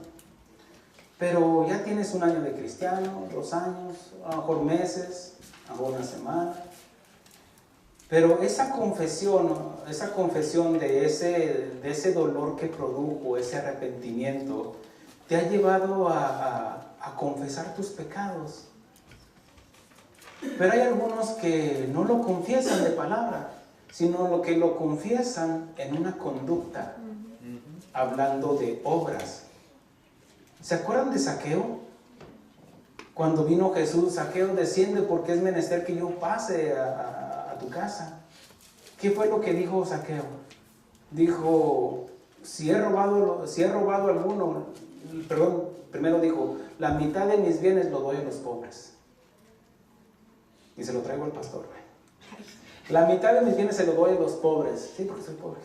pero ya tienes 1 año de cristiano, 2 años, a lo mejor meses, a lo mejor 1 semana, pero esa confesión de ese dolor que produjo, ese arrepentimiento, te ha llevado a confesar tus pecados. Pero hay algunos que no lo confiesan de palabra, sino lo que lo confiesan en una conducta, hablando de obras. ¿Se acuerdan de Zaqueo? Cuando vino Jesús, Zaqueo, desciende porque es menester que yo pase a tu casa. ¿Qué fue lo que dijo Zaqueo? Dijo, si he robado alguno, primero dijo, la mitad de mis bienes lo doy a los pobres. Y se lo traigo al pastor. La mitad de mis bienes se lo doy a los pobres. Sí, porque soy pobre.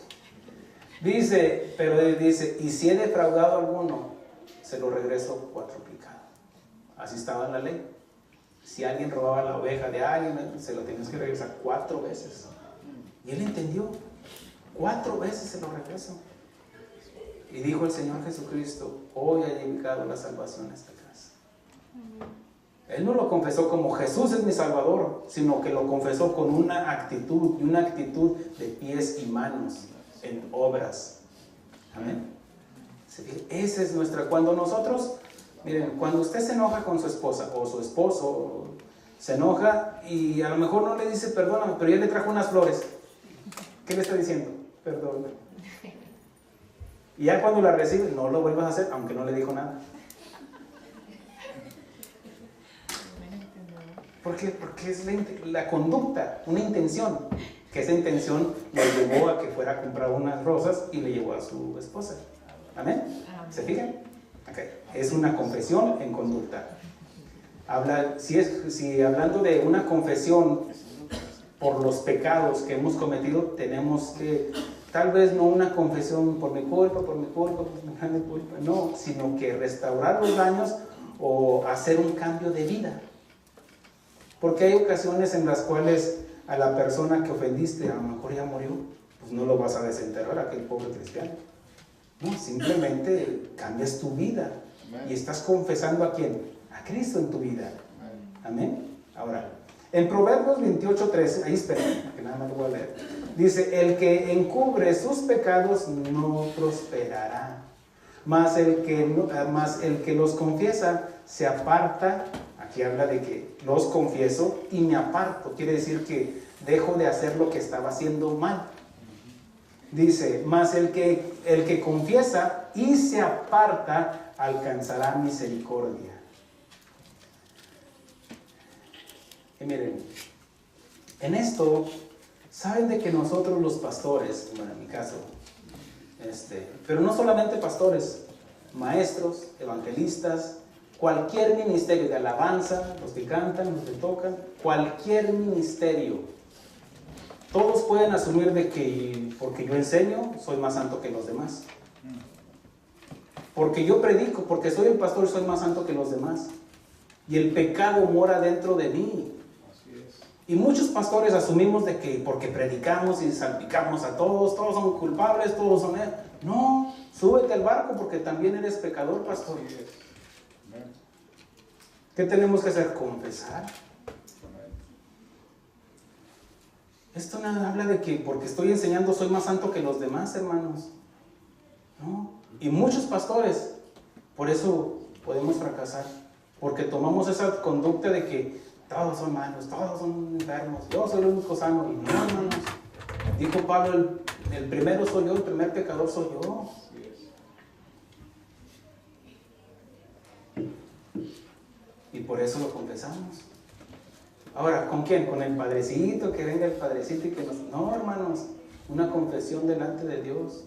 Dice, y si he defraudado a alguno, se lo regreso 4x. Así estaba en la ley. Si alguien robaba la oveja de alguien, se lo tenías que regresar 4 veces. Y él entendió. 4 veces se lo regreso. Y dijo el Señor Jesucristo, hoy ha llegado la salvación a esta casa. Él no lo confesó como Jesús es mi Salvador, sino que lo confesó con una actitud de pies y manos, en obras. Amén. Esa es nuestra. Cuando nosotros, miren, cuando usted se enoja con su esposa o su esposo se enoja y a lo mejor no le dice perdóname, pero ya le trajo unas flores, ¿qué le está diciendo? Perdóname. Y ya cuando la recibe, no lo vuelvas a hacer, aunque no le dijo nada. ¿Por qué? Porque es la conducta, una intención, que esa intención lo llevó a que fuera a comprar unas rosas y le llevó a su esposa. ¿Amén? ¿Se fijan? Okay. Es una confesión en conducta. Si hablando de una confesión por los pecados que hemos cometido, tenemos que, tal vez no una confesión por mi culpa, no, sino que restaurar los daños o hacer un cambio de vida. Porque hay ocasiones en las cuales a la persona que ofendiste, a lo mejor ya murió, pues no lo vas a desenterrar, aquel pobre cristiano. No, simplemente cambias tu vida. Y estás confesando ¿a quién? a Cristo en tu vida. Amén. Ahora, en Proverbios 28:13, ahí esperen, que nada más lo voy a leer. Dice, el que encubre sus pecados no prosperará, mas el que los confiesa se aparta. Aquí habla de que los confieso y me aparto. Quiere decir que dejo de hacer lo que estaba haciendo mal. Dice, mas el que confiesa y se aparta alcanzará misericordia. Y miren, en esto, saben de que nosotros los pastores, bueno, en mi caso, pero no solamente pastores, maestros, evangelistas, cualquier ministerio de alabanza, los que cantan, los que tocan, cualquier ministerio, todos pueden asumir de que porque yo enseño, soy más santo que los demás. Porque yo predico, porque soy el pastor, soy más santo que los demás. Y el pecado mora dentro de mí. Y muchos pastores asumimos de que porque predicamos y salpicamos a todos son culpables, todos son... No, súbete al barco porque también eres pecador, pastor. ¿Qué tenemos que hacer? Confesar. Esto nada habla de que porque estoy enseñando soy más santo que los demás, hermanos. No. Y muchos pastores, por eso podemos fracasar. Porque tomamos esa conducta de que todos son malos, todos son enfermos, yo soy el único sano. Y no, hermanos. Dijo Pablo, el primero soy yo, el primer pecador soy yo. Y por eso lo confesamos. Ahora, ¿con quién? Con el padrecito, que venga el padrecito y que nos... No, hermanos, una confesión delante de Dios.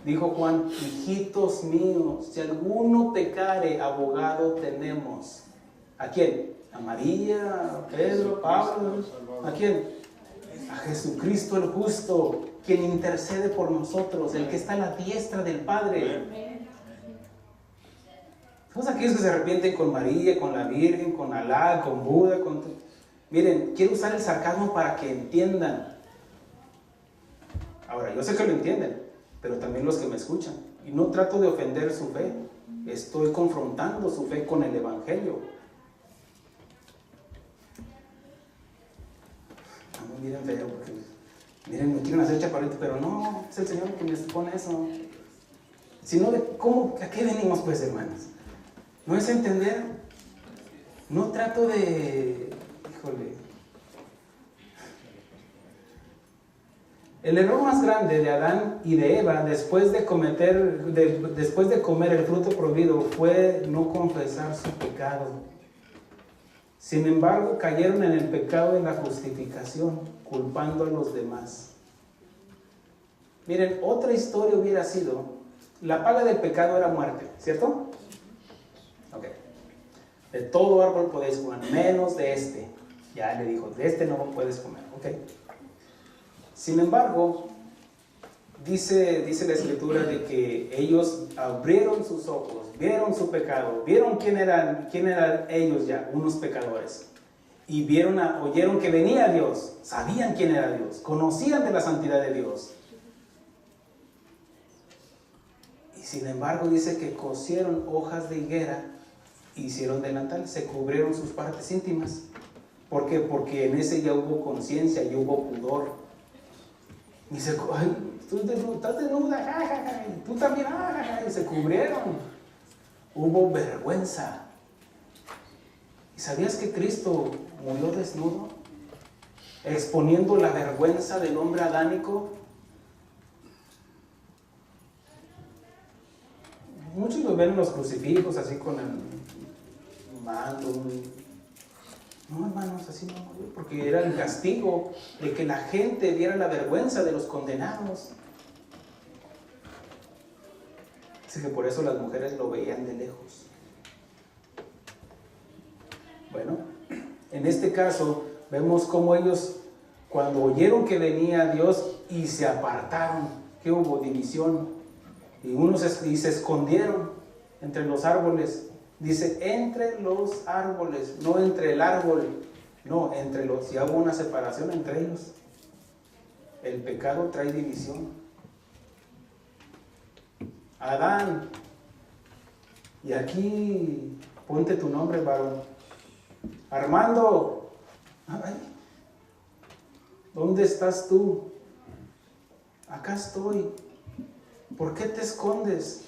Dijo Juan, hijitos míos, si alguno pecare, abogado tenemos. ¿A quién? ¿A María, a Pedro, a Pablo? ¿A quién? A Jesucristo el justo, quien intercede por nosotros, el que está a la diestra del Padre. Todos aquellos que se arrepienten con María, con la Virgen, con Alá, con Buda, con... Miren, quiero usar el sarcasmo para que entiendan. Ahora, yo sé que lo entienden, pero también los que me escuchan. Y no trato de ofender su fe. Estoy confrontando su fe con el Evangelio. No, miren feo, porque miren, me quieren hacer chaparrito, pero no, es el Señor que me pone eso. Si no, ¿cómo? ¿A qué venimos pues, hermanos? No es entender. No trato de... Híjole. El error más grande de Adán y de Eva después de comer el fruto prohibido fue no confesar su pecado. Sin embargo, cayeron en el pecado de la justificación, culpando a los demás. Miren, otra historia hubiera sido, la paga del pecado era muerte, ¿cierto? Ok. De todo árbol podéis comer, menos de este. Ya le dijo, de este no puedes comer, ok. Sin embargo, dice la Escritura de que ellos abrieron sus ojos, vieron su pecado, vieron quién eran ellos ya, unos pecadores. Y oyeron que venía Dios, sabían quién era Dios, conocían de la santidad de Dios. Y sin embargo dice que cosieron hojas de higuera, hicieron delantal, se cubrieron sus partes íntimas. ¿Por qué? Porque en ese ya hubo conciencia y hubo pudor. Y dice, ay, tú estás desnuda, y tú también, y se cubrieron. Hubo vergüenza. ¿Y sabías que Cristo murió desnudo? Exponiendo la vergüenza del hombre adánico. Muchos lo ven en los crucifijos así con el manto. No, hermanos, así no murió, porque era el castigo de que la gente viera la vergüenza de los condenados. Así que por eso las mujeres lo veían de lejos. Bueno, en este caso vemos cómo ellos, cuando oyeron que venía Dios y se apartaron, que hubo división, y se escondieron entre los árboles. Dice, entre los árboles, no entre el árbol, no, entre los, ya hubo una separación entre ellos. El pecado trae división. Adán, y aquí ponte tu nombre, varón. Armando, ay, ¿dónde estás tú? Acá estoy. ¿Por qué te escondes?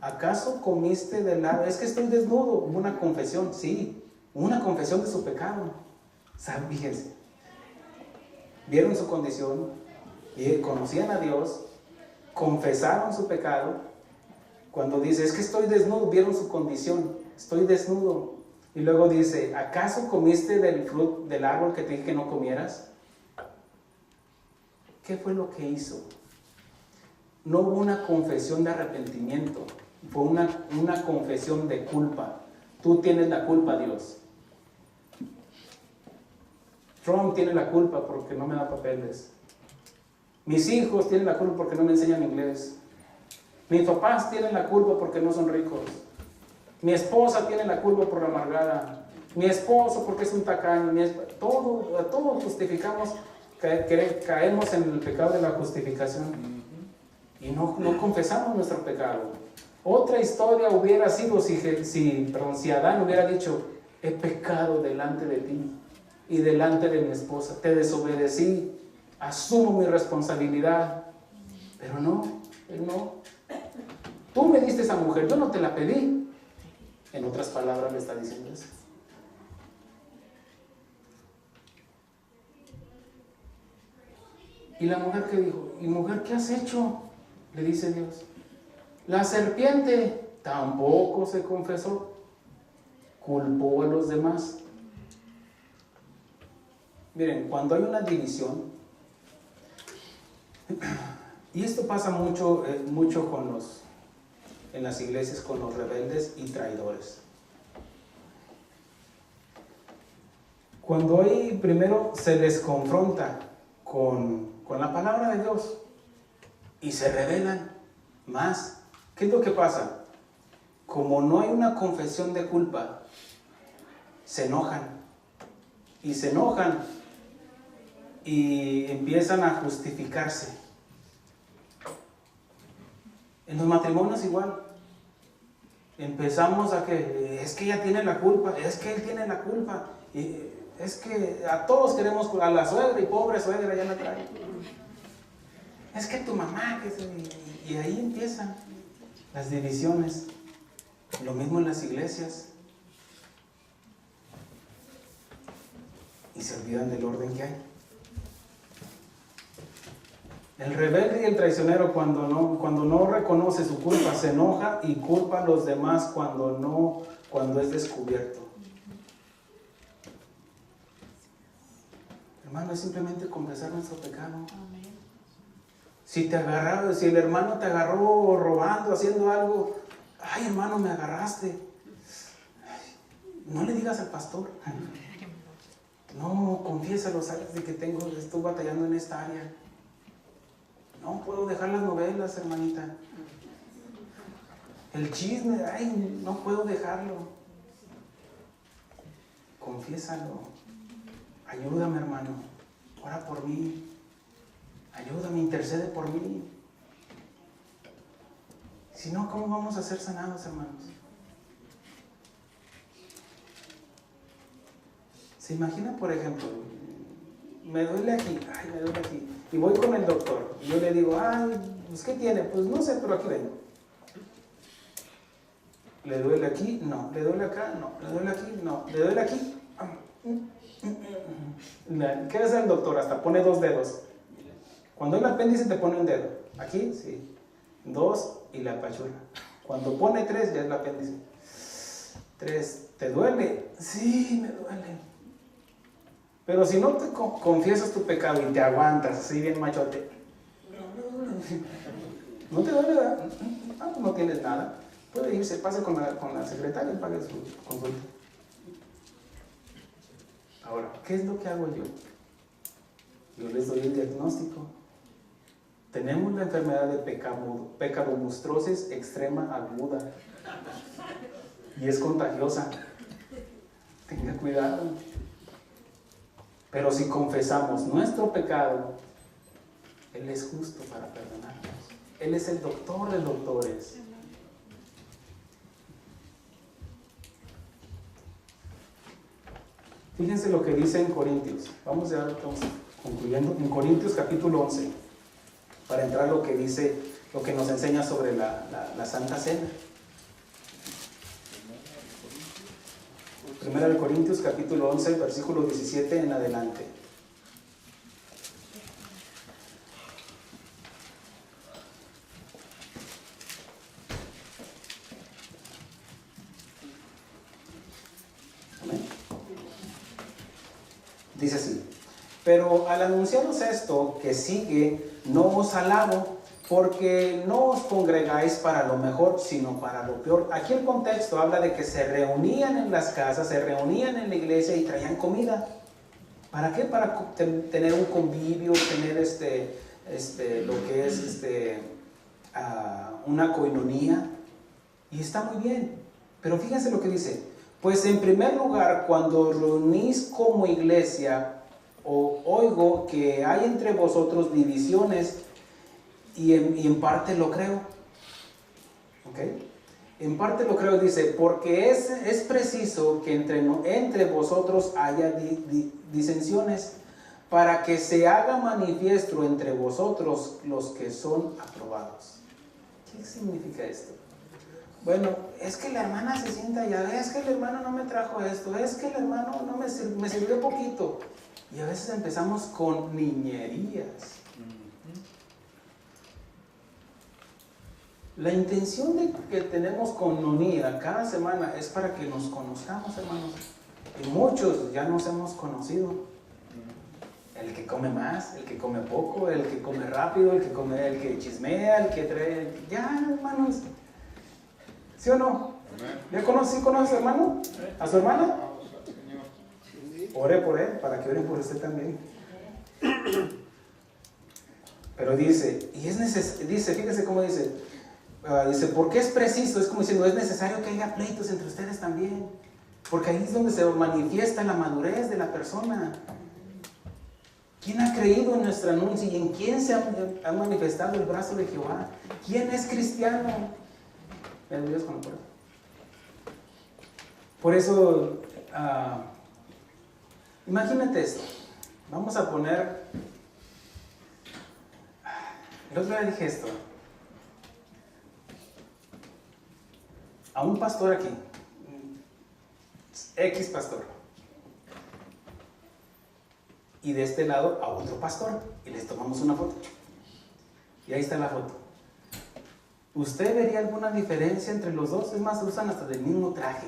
¿Acaso comiste del árbol? Es que estoy desnudo. Una confesión, sí, una confesión de su pecado. ¿Saben? Fíjense, vieron su condición, y conocían a Dios, confesaron su pecado. Cuando dice, es que estoy desnudo, vieron su condición, estoy desnudo. Y luego dice, ¿acaso comiste del árbol que te dije que no comieras? ¿Qué fue lo que hizo? No hubo una confesión de arrepentimiento, fue una confesión de culpa. Tú tienes la culpa, Dios. Trump tiene la culpa porque no me da papeles. Mis hijos tienen la culpa porque no me enseñan inglés. Mis papás tienen la culpa porque no son ricos. Mi esposa tiene la culpa por la amargada. Mi esposo porque es un tacaño. Todo justificamos, caemos en el pecado de la justificación. Y no confesamos nuestro pecado. Otra historia hubiera sido si Adán hubiera dicho, he pecado delante de ti y delante de mi esposa. Te desobedecí, asumo mi responsabilidad. Pero no, él no. Tú me diste esa mujer, yo no te la pedí. En otras palabras le está diciendo eso. Y la mujer que dijo, ¿y mujer qué has hecho? Le dice Dios. La serpiente tampoco se confesó, culpó a los demás. Miren, cuando hay una división, y esto pasa mucho en las iglesias con los rebeldes y traidores. Cuando ahí primero se les confronta con la palabra de Dios y se rebelan más, ¿qué es lo que pasa? Como no hay una confesión de culpa, se enojan y empiezan a justificarse. En los matrimonios igual. Empezamos a que es que ella tiene la culpa, es que él tiene la culpa, y es que a todos queremos a la suegra y pobre suegra ya la trae. Es que tu mamá, y ahí empiezan las divisiones. Lo mismo en las iglesias. Y se olvidan del orden que hay. El rebelde y el traicionero cuando no reconoce su culpa se enoja y culpa a los demás cuando es descubierto. Hermano, es simplemente confesar nuestro pecado. Amén. Si el hermano te agarró robando, haciendo algo, ay hermano, me agarraste. No le digas al pastor. No, confiésalo, sabes de que estoy batallando en esta área. No puedo dejar las novelas, hermanita. El chisme, ay, no puedo dejarlo. Confiésalo. Ayúdame, hermano. Ora por mí. Ayúdame, intercede por mí. Si no, ¿cómo vamos a ser sanados, hermanos? ¿Se imagina, por ejemplo, me duele aquí, ay, me duele aquí, y voy con el doctor, y yo le digo, ay, pues, ¿qué tiene? Pues no sé, pero aquí vengo. ¿Le duele aquí? No. ¿Le duele acá? No. ¿Le duele aquí? No. ¿Le duele aquí? ¿Qué hace el doctor? Hasta pone 2 dedos. Cuando hay el apéndice te pone un dedo. Aquí, sí. 2 y la apachurra. Cuando pone 3 ya es el apéndice. 3. ¿Te duele? Sí, me duele. Pero si no te confiesas tu pecado y te aguantas así bien machote, no te duele, ¿verdad? No tienes nada. Puede irse, pase con la secretaria y pague su consulta. Ahora, ¿qué es lo que hago yo? Yo les doy el diagnóstico. Tenemos la enfermedad de pecamonstrosis extrema aguda y es contagiosa. Tenga cuidado. Pero si confesamos nuestro pecado, Él es justo para perdonarnos. Él es el doctor de doctores. Fíjense lo que dice en Corintios. Vamos concluyendo. En Corintios capítulo 11, para entrar a lo que dice, lo que nos enseña sobre la Santa Cena. Primera de Corintios capítulo 11, versículo 17 en adelante. Dice así: pero al anunciaros esto que sigue, no os alabo, porque no os congregáis para lo mejor, sino para lo peor. Aquí el contexto habla de que se reunían en las casas, se reunían en la iglesia y traían comida. ¿Para qué? Para tener un convivio, tener lo que es una coinonía. Y está muy bien. Pero fíjense lo que dice: pues en primer lugar, cuando reunís como iglesia, oigo que hay entre vosotros divisiones, y en parte lo creo. ¿Ok? En parte lo creo, dice, porque es preciso que entre vosotros haya disensiones, para que se haga manifiesto entre vosotros los que son aprobados. ¿Qué significa esto? Bueno, es que la hermana se sienta allá, es que el hermano no me trajo esto, es que el hermano no me sirvió poquito. Y a veces empezamos con niñerías. La intención de que tenemos coinonía cada semana es para que nos conozcamos, hermanos. Y muchos ya nos hemos conocido. El que come más, el que come poco, el que come rápido, el que chismea, el que trae... Ya, hermanos. ¿Sí o no? ¿Ya conoce a su hermano? ¿A su hermana? Ore por él, para que oren por usted también. Pero dice, fíjese cómo dice, porque es preciso, es como diciendo, es necesario que haya pleitos entre ustedes también, porque ahí es donde se manifiesta la madurez de la persona. ¿Quién ha creído en nuestro anuncio y en quién se ha manifestado el brazo de Jehová? ¿Quién es cristiano? Por eso, imagínate esto. Vamos a poner, el otro día dije esto, a un pastor aquí, X pastor, y de este lado a otro pastor, y les tomamos una foto, y ahí está la foto. ¿Usted vería alguna diferencia entre los dos? Es más, usan hasta del mismo traje.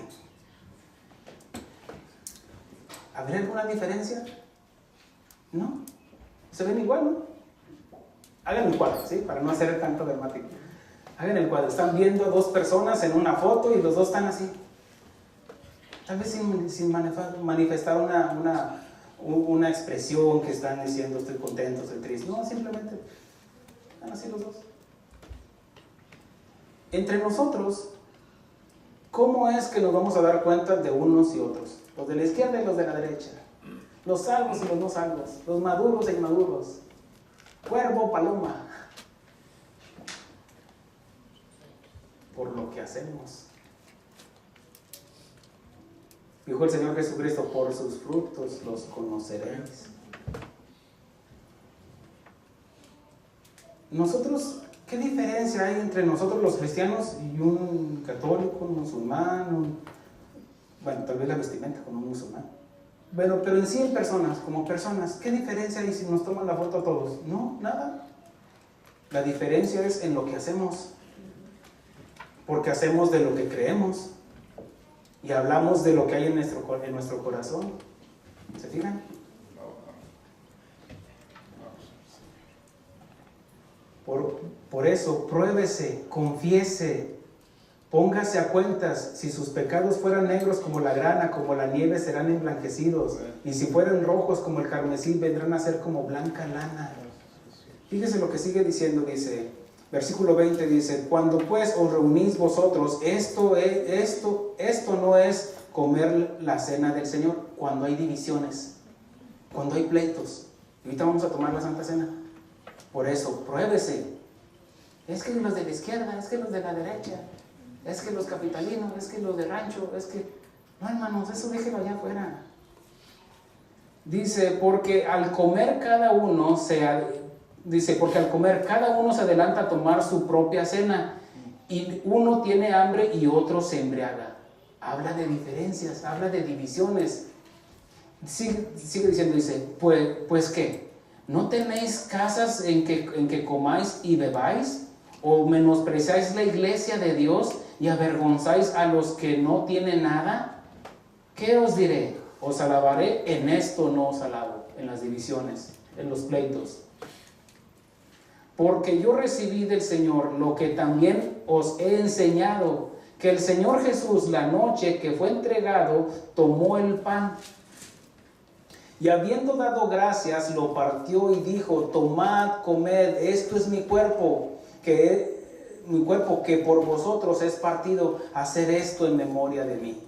¿Habría alguna diferencia? ¿No? ¿Se ven igual, no? Hagan el cuadro, ¿sí? Para no hacer tanto dramático. Hagan el cuadro. Están viendo a dos personas en una foto y los dos están así. Tal vez sin manifestar una expresión que están diciendo estoy contento, estoy triste. No, simplemente están así los dos. Entre nosotros, ¿cómo es que nos vamos a dar cuenta de unos y otros? Los de la izquierda y los de la derecha. Los salvos y los no salvos. Los maduros e inmaduros. Cuervo, paloma. Por lo que hacemos. Dijo el Señor Jesucristo, por sus frutos los conoceréis. Nosotros, ¿qué diferencia hay entre nosotros los cristianos y un católico, un musulmán? Bueno, tal vez la vestimenta como un musulmán. Bueno, pero en sí en personas, como personas, ¿qué diferencia hay si nos toman la foto a todos? No, nada. La diferencia es en lo que hacemos. Porque hacemos de lo que creemos. Y hablamos de lo que hay en nuestro corazón. ¿Se fijan? Por eso, pruébese, confiese, póngase a cuentas. Si sus pecados fueran negros como la grana, como la nieve serán emblanquecidos. Y si fueran rojos como el carmesí, vendrán a ser como blanca lana. Fíjese lo que sigue diciendo, dice, versículo 20 dice, cuando pues os reunís vosotros, esto no es comer la cena del Señor, cuando hay divisiones, cuando hay pleitos. Y ahorita vamos a tomar la Santa Cena. Por eso, pruébese. Es que los de la izquierda, es que los de la derecha, es que los capitalinos, es que los de rancho, es que... No, hermanos, eso déjelo allá afuera. Dice, porque al comer cada uno se adelanta a tomar su propia cena, y uno tiene hambre y otro se embriaga. Habla de diferencias, habla de divisiones. Sigue diciendo, dice, pues ¿qué? ¿No tenéis casas en que comáis y bebáis? ¿O menospreciáis la iglesia de Dios y avergonzáis a los que no tienen nada? ¿Qué os diré? Os alabaré, en esto no os alabo, en las divisiones, en los pleitos. Porque yo recibí del Señor lo que también os he enseñado, que el Señor Jesús, la noche que fue entregado, tomó el pan, y habiendo dado gracias, lo partió y dijo, tomad, comed, esto es mi cuerpo, que por vosotros es partido, hacer esto en memoria de mí.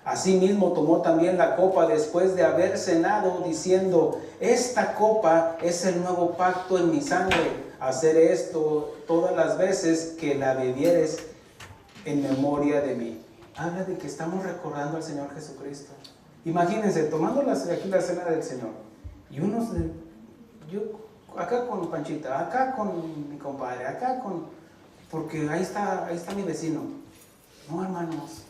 Asimismo tomó también la copa después de haber cenado, diciendo, esta copa es el nuevo pacto en mi sangre, hacer esto todas las veces que la bebieres en memoria de mí. Habla de que estamos recordando al Señor Jesucristo. Imagínense, tomando aquí la cena del Señor, y yo acá con Panchita, acá con mi compadre, porque ahí está mi vecino. No, hermanos.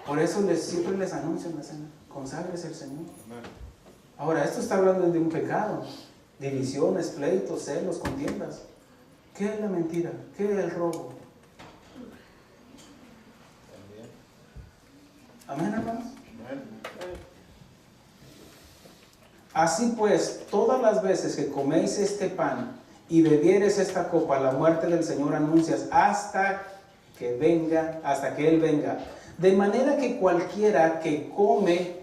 Por eso siempre les anuncio en la cena, conságrese al Señor. Ahora, esto está hablando de un pecado, divisiones, pleitos, celos, contiendas. ¿Qué es la mentira? ¿Qué es el robo? Amén, hermanos. Así pues, todas las veces que coméis este pan y bebieres esta copa, la muerte del Señor anuncias hasta que Él venga. De manera que cualquiera que comiere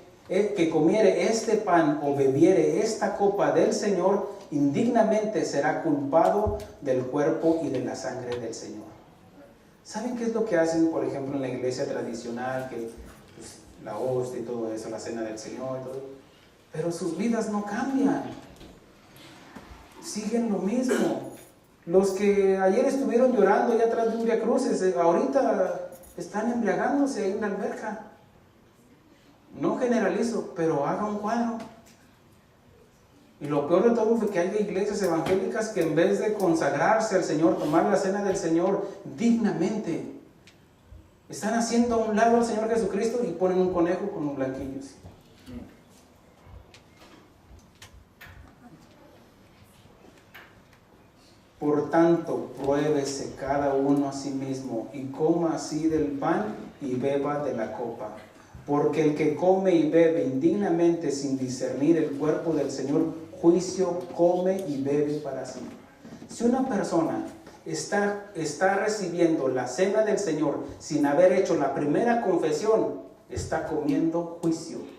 este pan o bebiere esta copa del Señor, indignamente será culpado del cuerpo y de la sangre del Señor. ¿Saben qué es lo que hacen, por ejemplo, en la iglesia tradicional? Que la hostia y todo eso, la cena del Señor y todo. Pero sus vidas no cambian. Siguen lo mismo. Los que ayer estuvieron llorando allá atrás de un Vía Crucis, ahorita están embriagándose ahí en la alberca. No generalizo, pero haga un cuadro. Y lo peor de todo fue que hay iglesias evangélicas que en vez de consagrarse al Señor, tomar la cena del Señor dignamente, están haciendo a un lado al Señor Jesucristo y ponen un conejo con un blanquillo. Por tanto, pruébese cada uno a sí mismo y coma así del pan y beba de la copa. Porque el que come y bebe indignamente sin discernir el cuerpo del Señor, juicio come y bebe para sí. Si una persona está recibiendo la cena del Señor sin haber hecho la primera confesión, está comiendo juicio.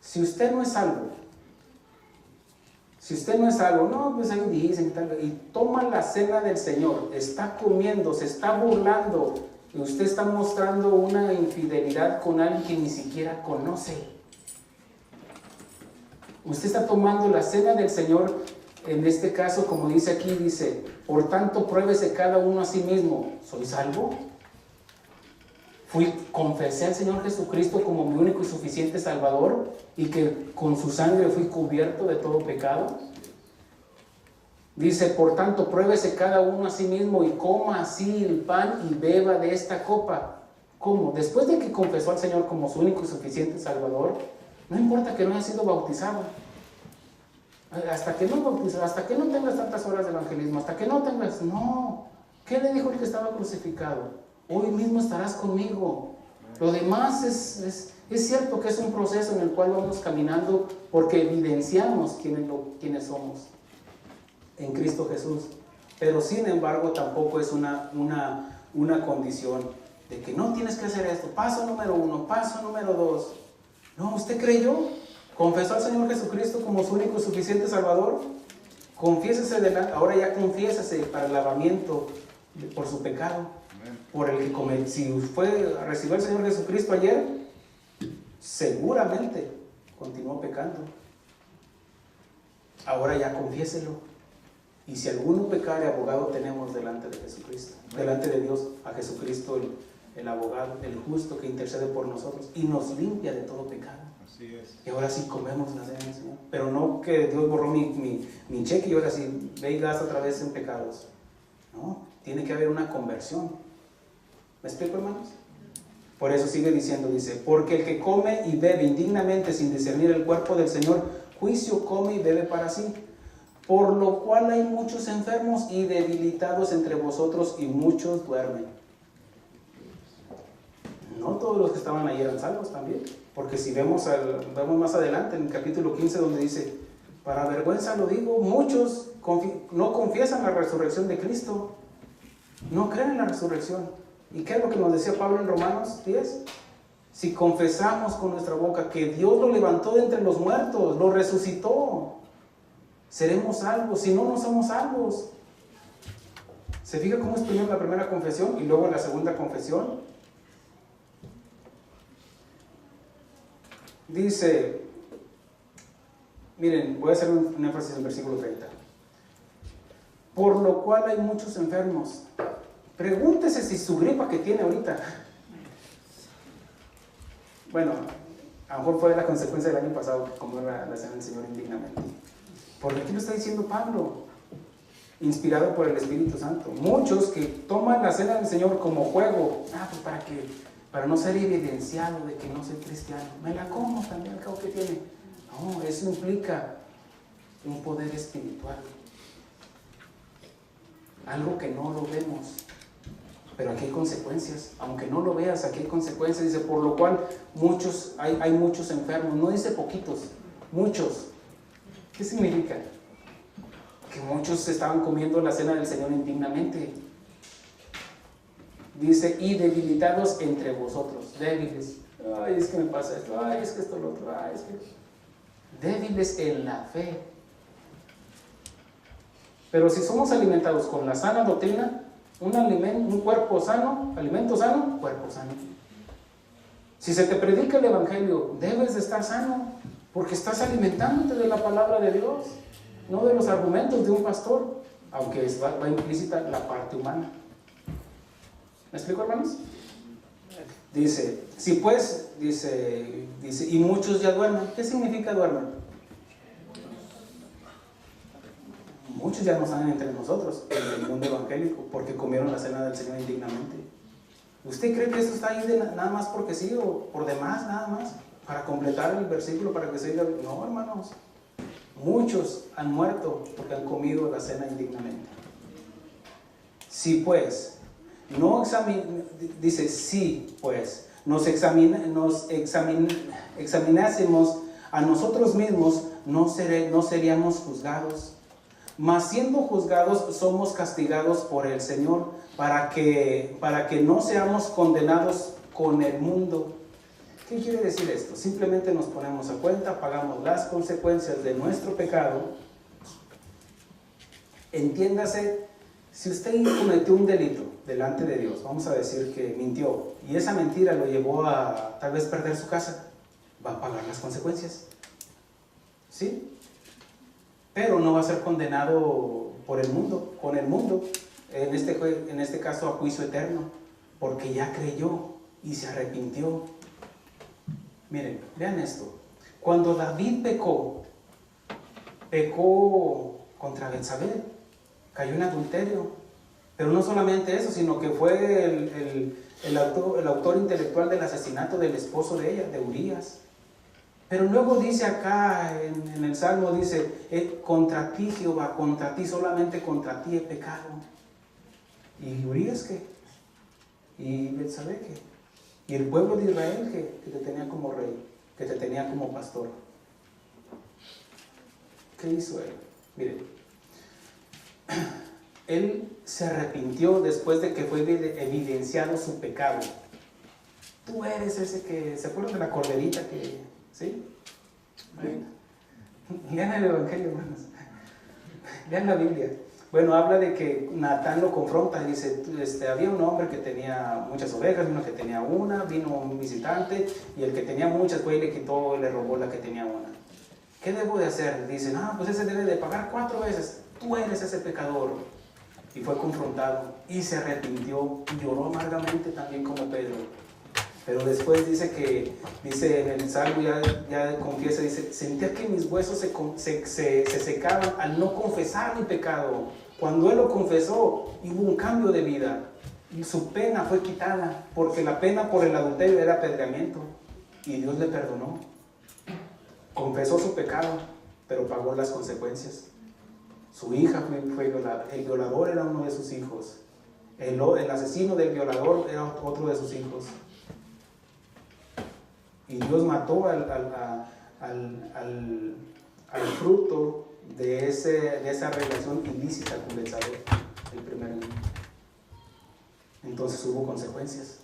Si usted no es salvo, no, pues ahí dicen y toma la cena del Señor, está comiendo, se está burlando, y usted está mostrando una infidelidad con alguien que ni siquiera conoce. Usted está tomando la cena del Señor, en este caso, como dice aquí, dice, por tanto, pruébese cada uno a sí mismo. ¿Soy salvo? Confesé al Señor Jesucristo como mi único y suficiente Salvador, y que con su sangre fui cubierto de todo pecado. Dice, por tanto, pruébese cada uno a sí mismo y coma así el pan y beba de esta copa. ¿Cómo? Después de que confesó al Señor como su único y suficiente Salvador, no importa que no haya sido bautizado. Hasta que no tengas tantas horas de evangelismo, no. ¿Qué le dijo el que estaba crucificado? Hoy mismo estarás conmigo. Lo demás es cierto que es un proceso en el cual vamos caminando porque evidenciamos quiénes somos en Cristo Jesús. Pero sin embargo tampoco es una condición de que no tienes que hacer esto. Paso número 1, paso número 2. No, usted creyó, confesó al Señor Jesucristo como su único y suficiente Salvador. Ahora ya confiésese para el lavamiento por su pecado. Por el que si recibió al Señor Jesucristo ayer, seguramente continuó pecando. Ahora ya confiéselo. Y si alguno pecare, abogado tenemos delante de Jesucristo, delante de Dios, a Jesucristo el abogado, el justo que intercede por nosotros y nos limpia de todo pecado. Así es. Y ahora sí comemos la cena del Señor. Pero no que Dios borró mi cheque y ahora sí ve y gasta otra vez en pecados. No, tiene que haber una conversión. ¿Me explico, hermanos? Por eso sigue diciendo, dice, porque el que come y bebe indignamente sin discernir el cuerpo del Señor, juicio come y bebe para sí. Por lo cual hay muchos enfermos y debilitados entre vosotros y muchos duermen. No todos los que estaban ahí eran salvos también. Porque si vemos más adelante en el capítulo 15 donde dice, para vergüenza lo digo, muchos no confiesan la resurrección de Cristo. No creen en la resurrección. ¿Y qué es lo que nos decía Pablo en Romanos 10? Si confesamos con nuestra boca que Dios lo levantó de entre los muertos, lo resucitó, seremos salvos. Si no, no somos salvos. ¿Se fija cómo es primero la primera confesión y luego la segunda confesión? Dice, miren, voy a hacer un énfasis en el versículo 30. Por lo cual hay muchos enfermos. Pregúntese si su gripa que tiene ahorita, bueno, a lo mejor fue la consecuencia del año pasado que comió la cena del Señor indignamente. Porque aquí lo está diciendo Pablo, inspirado por el Espíritu Santo. Muchos que toman la cena del Señor como juego, pues para no ser evidenciado de que no soy cristiano, me la como también, al cabo que tiene. No, eso implica un poder espiritual, algo que no lo vemos. Pero aquí hay consecuencias, aunque no lo veas, aquí hay consecuencias. Dice, por lo cual hay muchos enfermos, no dice poquitos, muchos. ¿Qué significa? Que muchos estaban comiendo la cena del Señor indignamente. Dice, y debilitados entre vosotros, débiles. Ay, es que me pasa esto, ay, es que esto lo otro, ay, es que... Débiles en la fe. Pero si somos alimentados con la sana doctrina, un cuerpo sano, alimento sano, cuerpo sano. Si se te predica el Evangelio, debes de estar sano, porque estás alimentándote de la palabra de Dios, no de los argumentos de un pastor, aunque va implícita la parte humana. ¿Me explico, hermanos? Dice, si pues, dice, y muchos ya duermen. ¿Qué significa duermen? Muchos ya no están entre nosotros en el mundo evangélico porque comieron la cena del Señor indignamente. ¿Usted cree que esto está ahí nada más porque sí o por demás nada más? Para completar el versículo, para que se diga, no, hermanos. Muchos han muerto porque han comido la cena indignamente. Si pues, dice, si pues, nos examinásemos a nosotros mismos, no seríamos juzgados. Mas siendo juzgados, somos castigados por el Señor, para que no seamos condenados con el mundo. ¿Qué quiere decir esto? Simplemente nos ponemos a cuenta, pagamos las consecuencias de nuestro pecado. Entiéndase, si usted cometió un delito delante de Dios, vamos a decir que mintió, y esa mentira lo llevó a tal vez perder su casa, va a pagar las consecuencias. ¿Sí? Pero no va a ser condenado con el mundo, en este caso a juicio eterno, porque ya creyó y se arrepintió. Miren, vean esto. Cuando David pecó contra Betsabé, cayó en adulterio. Pero no solamente eso, sino que fue el autor intelectual del asesinato del esposo de ella, de Urías. Pero luego dice acá en el Salmo, dice, contra ti Jehová, contra ti, solamente contra ti he pecado. ¿Y Urías qué? ¿Y Betsabé qué? ¿Y el pueblo de Israel que te tenía como rey, que te tenía como pastor? ¿Qué hizo él? Miren, él se arrepintió después de que fue evidenciado su pecado. Tú eres ese que, ¿se acuerdan de la corderita que... ¿Sí? Bueno, lean el Evangelio, hermanos. Lean la Biblia. Bueno, habla de que Natán lo confronta y dice, había un hombre que tenía muchas ovejas, uno que tenía una, vino un visitante y el que tenía muchas fue y le quitó, le robó la que tenía una. ¿Qué debo de hacer? Dicen, pues ese debe de pagar 4 veces. Tú eres ese pecador. y fue confrontado y se arrepintió y lloró amargamente también como Pedro. Pero después dice en el Salmo, ya confiesa, dice, sentía que mis huesos se secaban al no confesar mi pecado. Cuando él lo confesó, hubo un cambio de vida y su pena fue quitada, porque la pena por el adulterio era apedreamiento y Dios le perdonó. Confesó su pecado, pero pagó las consecuencias. Su hija fue violada, el violador era uno de sus hijos, el asesino del violador era otro de sus hijos. Y Dios mató al fruto de esa relación ilícita con Betsabé, el primer niño. Entonces hubo consecuencias.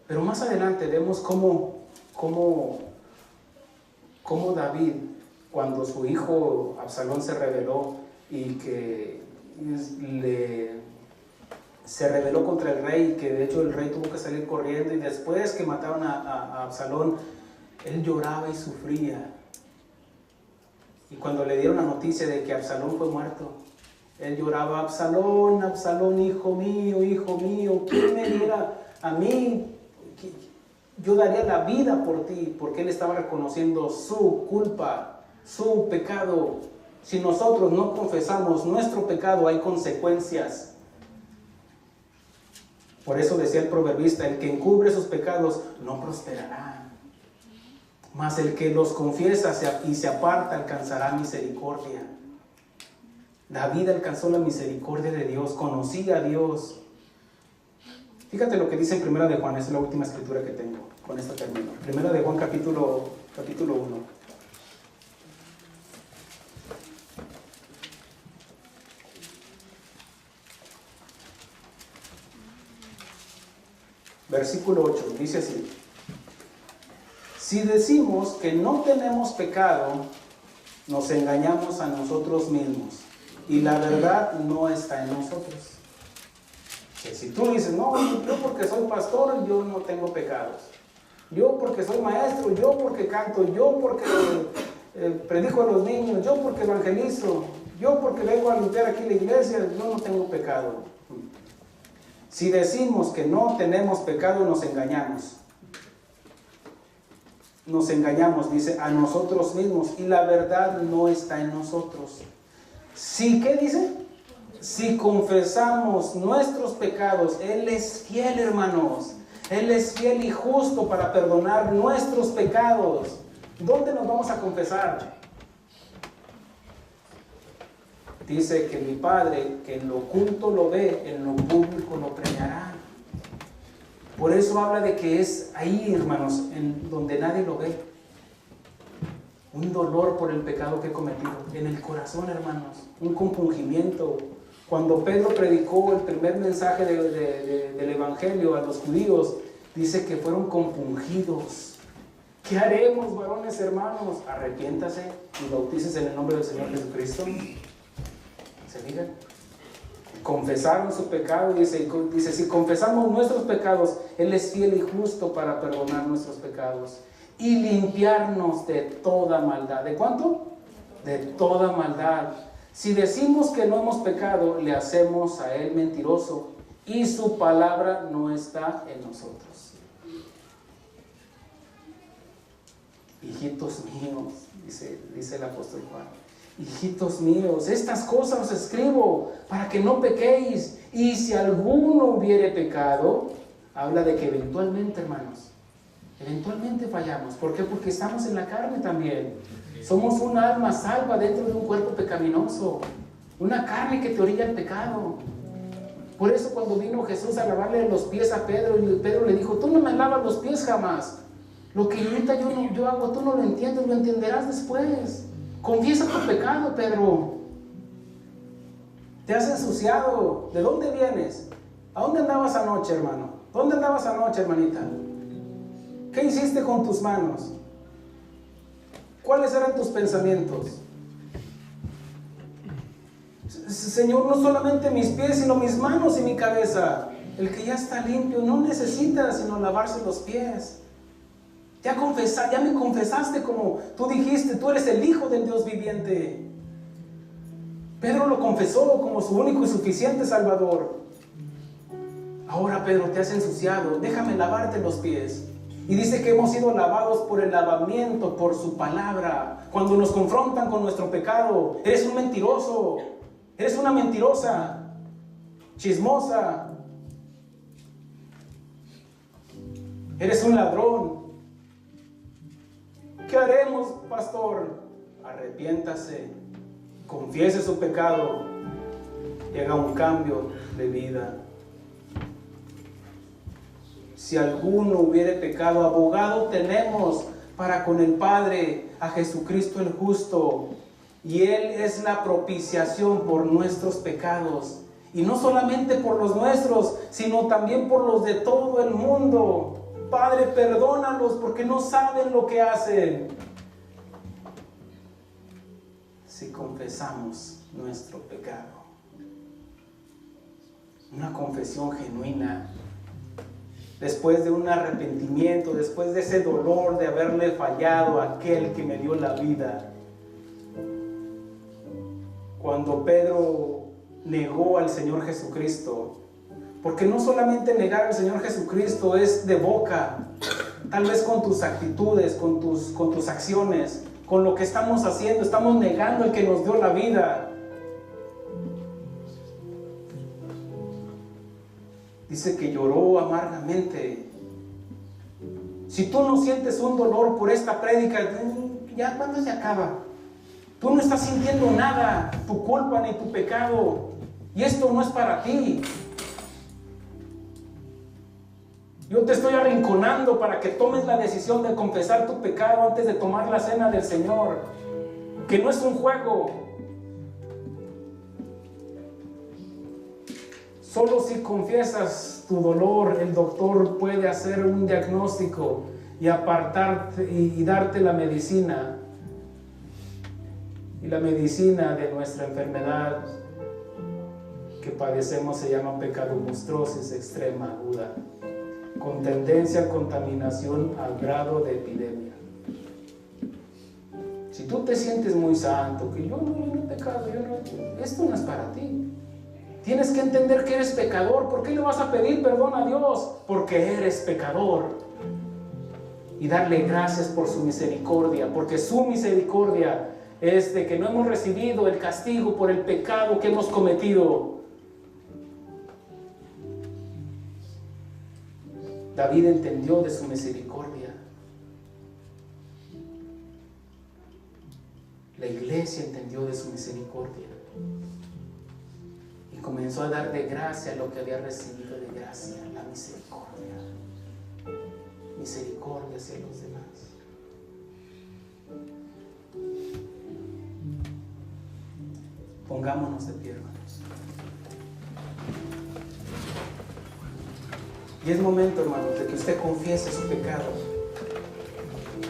Pero más adelante vemos cómo David, cuando su hijo Absalón se rebeló y que se rebeló contra el rey, que de hecho el rey tuvo que salir corriendo, y después que mataron a Absalón, él lloraba y sufría. Y cuando le dieron la noticia de que Absalón fue muerto, él lloraba: Absalón, Absalón, hijo mío, ¿quién me diera a mí? Yo daría la vida por ti, porque él estaba reconociendo su culpa, su pecado. Si nosotros no confesamos nuestro pecado, hay consecuencias. Por eso decía el proverbista: el que encubre sus pecados no prosperará, mas el que los confiesa y se aparta alcanzará misericordia. David alcanzó la misericordia de Dios, conocía a Dios. Fíjate lo que dice en Primera de Juan, es la última escritura que tengo, con esta termino. Primera de Juan capítulo 1. Versículo 8, dice así: si decimos que no tenemos pecado, nos engañamos a nosotros mismos y la verdad no está en nosotros. Que si tú dices: no, yo porque soy pastor, yo no tengo pecados. Yo porque soy maestro, yo porque canto, yo porque predico a los niños, yo porque evangelizo, yo porque vengo a limpiar aquí la iglesia, yo no tengo pecado. Si decimos que no tenemos pecado, nos engañamos. Nos engañamos, dice, a nosotros mismos, y la verdad no está en nosotros. ¿Qué dice? Si confesamos nuestros pecados, Él es fiel, hermanos. Él es fiel y justo para perdonar nuestros pecados. ¿Dónde nos vamos a confesar? Dice que mi Padre, que en lo oculto lo ve, en lo público lo premiará. Por eso habla de que es ahí, hermanos, en donde nadie lo ve. Un dolor por el pecado que he cometido en el corazón, hermanos. Un compungimiento. Cuando Pedro predicó el primer mensaje del Evangelio a los judíos, dice que fueron compungidos. ¿Qué haremos, varones hermanos? Arrepiéntase y bautícese en el nombre del Señor Jesucristo. ¿Se fijan? Confesaron su pecado, dice, si confesamos nuestros pecados, Él es fiel y justo para perdonar nuestros pecados y limpiarnos de toda maldad. ¿De cuánto? De toda maldad. Si decimos que no hemos pecado, le hacemos a Él mentiroso y su palabra no está en nosotros. Hijitos míos, dice el apóstol Juan, hijitos míos, estas cosas os escribo para que no pequéis. Y si alguno hubiere pecado, habla de que eventualmente, hermanos, eventualmente fallamos. ¿Por qué? Porque estamos en la carne también. Somos un alma salva dentro de un cuerpo pecaminoso, una carne que te orilla al pecado. Por eso cuando vino Jesús a lavarle los pies a Pedro, y Pedro le dijo: tú no me lavas los pies jamás. Lo que ahorita yo hago, tú no lo entiendes, lo entenderás después. Confiesa tu pecado, Pedro. Te has ensuciado. ¿De dónde vienes? ¿A dónde andabas anoche, hermano? ¿Dónde andabas anoche, hermanita? ¿Qué hiciste con tus manos? ¿Cuáles eran tus pensamientos? Señor, no solamente mis pies, sino mis manos y mi cabeza. El que ya está limpio no necesita sino lavarse los pies. Ya me confesaste, como tú dijiste, tú eres el Hijo del Dios viviente. Pedro lo confesó como su único y suficiente Salvador. Ahora, Pedro, te has ensuciado, déjame lavarte los pies. Y dice que hemos sido lavados por el lavamiento, por su palabra. Cuando nos confrontan con nuestro pecado, eres un mentiroso, eres una mentirosa, chismosa, eres un ladrón. ¿Qué haremos, pastor? Arrepiéntase, confiese su pecado y haga un cambio de vida. Si alguno hubiere pecado, abogado tenemos para con el Padre, a Jesucristo el justo, y Él es la propiciación por nuestros pecados, y no solamente por los nuestros, sino también por los de todo el mundo. Padre, perdónalos porque no saben lo que hacen. Si confesamos nuestro pecado, una confesión genuina, después de un arrepentimiento, después de ese dolor de haberle fallado a aquel que me dio la vida. Cuando Pedro negó al Señor Jesucristo, porque no solamente negar al Señor Jesucristo es de boca, tal vez con tus actitudes, con tus acciones, con lo que estamos haciendo, estamos negando al que nos dio la vida. Dice que lloró amargamente. Si tú no sientes un dolor por esta prédica, ¿ya cuándo se acaba? Tú no estás sintiendo nada, tu culpa ni tu pecado, y esto no es para ti. Yo te estoy arrinconando para que tomes la decisión de confesar tu pecado antes de tomar la cena del Señor, que no es un juego. Solo si confiesas tu dolor, el doctor puede hacer un diagnóstico y apartarte y darte la medicina. Y la medicina de nuestra enfermedad que padecemos se llama pecaminosis extrema aguda, con tendencia a contaminación al grado de epidemia. Si tú te sientes muy santo, que yo no he pecado, esto no es para ti. Tienes que entender que eres pecador. ¿Por qué le vas a pedir perdón a Dios? Porque eres pecador. Y darle gracias por su misericordia, porque su misericordia es de que no hemos recibido el castigo por el pecado que hemos cometido. David entendió de su misericordia. La iglesia entendió de su misericordia. Y comenzó a dar de gracia lo que había recibido de gracia, la misericordia. Misericordia hacia los demás. Pongámonos de pie, hermanos. Y es momento, hermanos, de que usted confiese su pecado.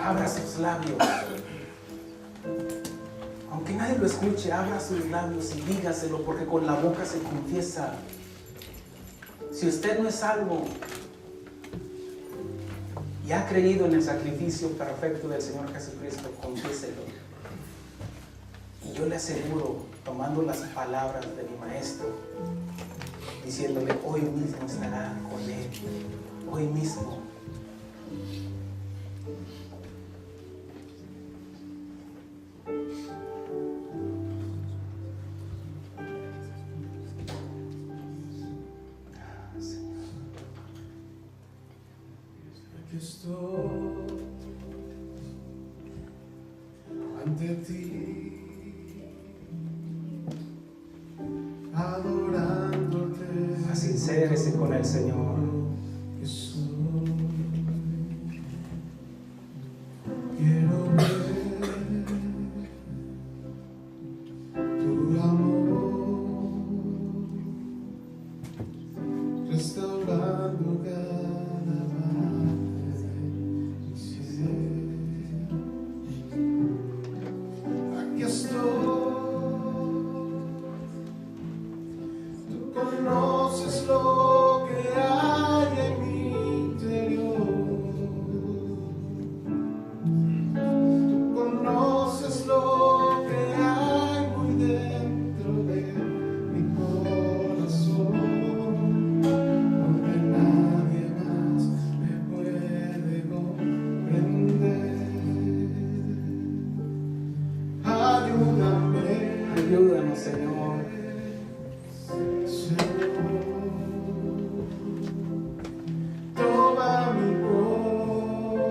Abra sus labios. Aunque nadie lo escuche, abra sus labios y dígaselo, porque con la boca se confiesa. Si usted no es salvo y ha creído en el sacrificio perfecto del Señor Jesucristo, confiéselo. Y yo le aseguro, tomando las palabras de mi maestro, diciéndole, hoy mismo estará con Él, hoy mismo. Señor, aquí estoy ante ti, adorándote. sincérese con el Señor. Jesús, quiero ver tu amor restaurando cada parte de mi ser. Aquí estoy. Tú conoces lo que hay en mi interior. Tú conoces lo que hay muy dentro de Señor. Toma mi voz.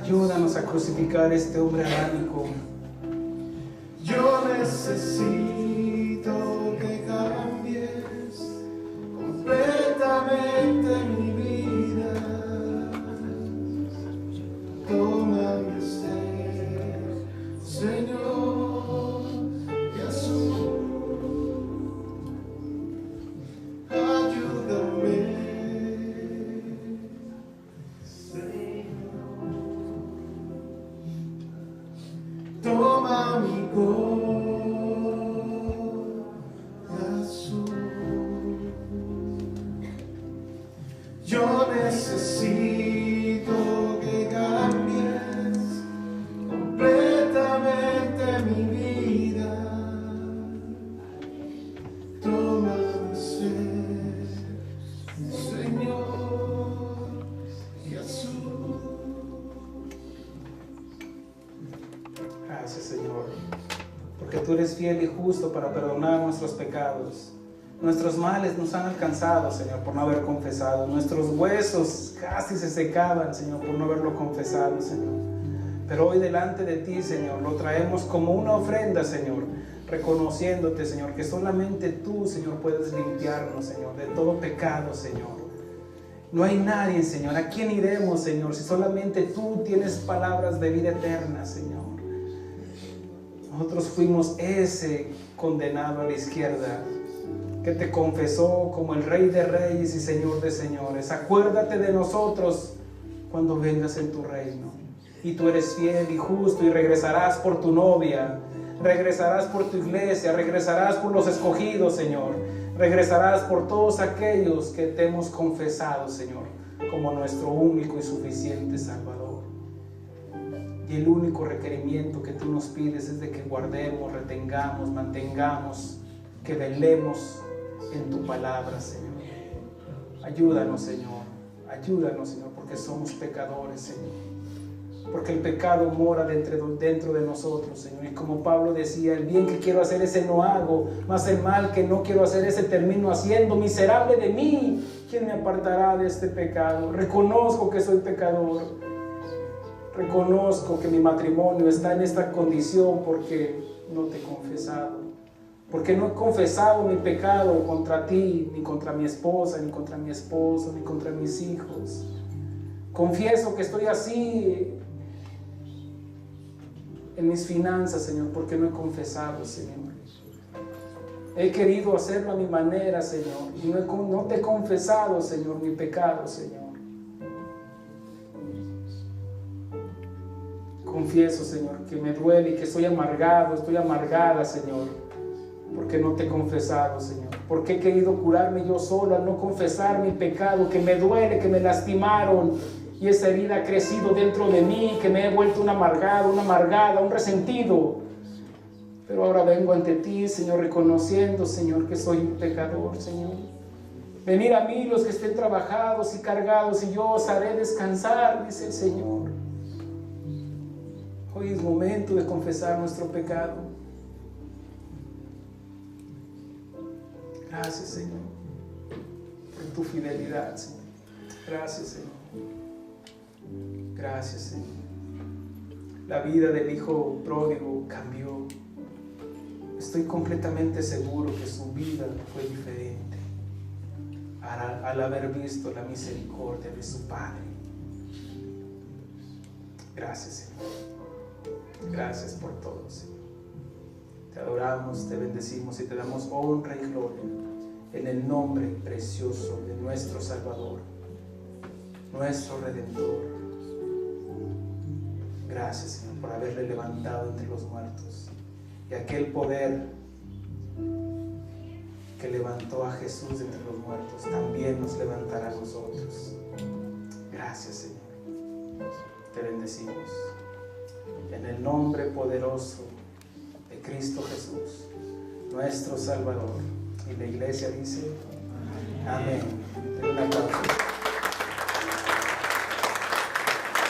Ayúdanos a crucificar este hombre adánico. Yo necesito que cambies completamente mi vida. Toma mi ser, Señor Jesús. Ayúdame, toma mi corazón. Yo necesito que cambies completamente mi vida. Toma mi ser, Señor Jesús. Gracias, Señor, porque tú eres fiel y justo para perdonar nuestros pecados. Nuestros males nos han alcanzado, Señor, por no haber confesado. Nuestros huesos casi se secaban, Señor, por no haberlo confesado, Señor. Pero hoy delante de ti, Señor, lo traemos como una ofrenda, Señor, reconociéndote, Señor, que solamente tú, Señor, puedes limpiarnos, Señor, de todo pecado, Señor. No hay nadie, Señor. ¿A quién iremos, Señor, si solamente tú tienes palabras de vida eterna, Señor? Nosotros fuimos ese condenado a la izquierda que te confesó como el Rey de Reyes y Señor de Señores. Acuérdate de nosotros cuando vengas en tu reino. Y tú eres fiel y justo y regresarás por tu novia, regresarás por tu iglesia, regresarás por los escogidos, Señor. Regresarás por todos aquellos que te hemos confesado, Señor, como nuestro único y suficiente Salvador. Y el único requerimiento que tú nos pides es de que guardemos, retengamos, mantengamos, que velemos en tu palabra, Señor. Ayúdanos, Señor. Ayúdanos, Señor, porque somos pecadores, Señor. Porque el pecado mora dentro de nosotros, Señor. Y como Pablo decía, el bien que quiero hacer ese no hago, mas el mal que no quiero hacer ese termino haciendo. Miserable de mí, ¿quién me apartará de este pecado? Reconozco que soy pecador. Reconozco que mi matrimonio está en esta condición porque no te he confesado. Porque no he confesado mi pecado contra ti, ni contra mi esposa, ni contra mi esposo, ni contra mis hijos. Confieso que estoy así en mis finanzas, Señor, porque no he confesado, Señor. He querido hacerlo a mi manera, Señor, y no te he confesado, Señor, mi pecado, Señor. Confieso, Señor, que me duele y que estoy amargado, estoy amargada, Señor, porque no te he confesado, Señor. Porque he querido curarme yo solo al no confesar mi pecado, que me duele, que me lastimaron y esa herida ha crecido dentro de mí, que me he vuelto un amargado, una amargada, un resentido. Pero ahora vengo ante ti, Señor, reconociendo, Señor, que soy un pecador, Señor. Venid a mí los que estén trabajados y cargados y yo os haré descansar, dice el Señor. Hoy es momento de confesar nuestro pecado. Gracias, Señor, por tu fidelidad, Señor. Gracias, Señor. Gracias, Señor. La vida del hijo pródigo cambió. Estoy completamente seguro que su vida fue diferente al haber visto la misericordia de su Padre. Gracias, Señor. Gracias por todo, Señor. Te adoramos, te bendecimos y te damos honra y gloria en el nombre precioso de nuestro Salvador, nuestro Redentor. Gracias, Señor, por haberle levantado entre los muertos. Y aquel poder que levantó a Jesús entre los muertos también nos levantará a nosotros. Gracias, Señor. Te bendecimos. En el nombre poderoso de Cristo Jesús, nuestro Salvador. Y la iglesia dice, amén. Un aplauso.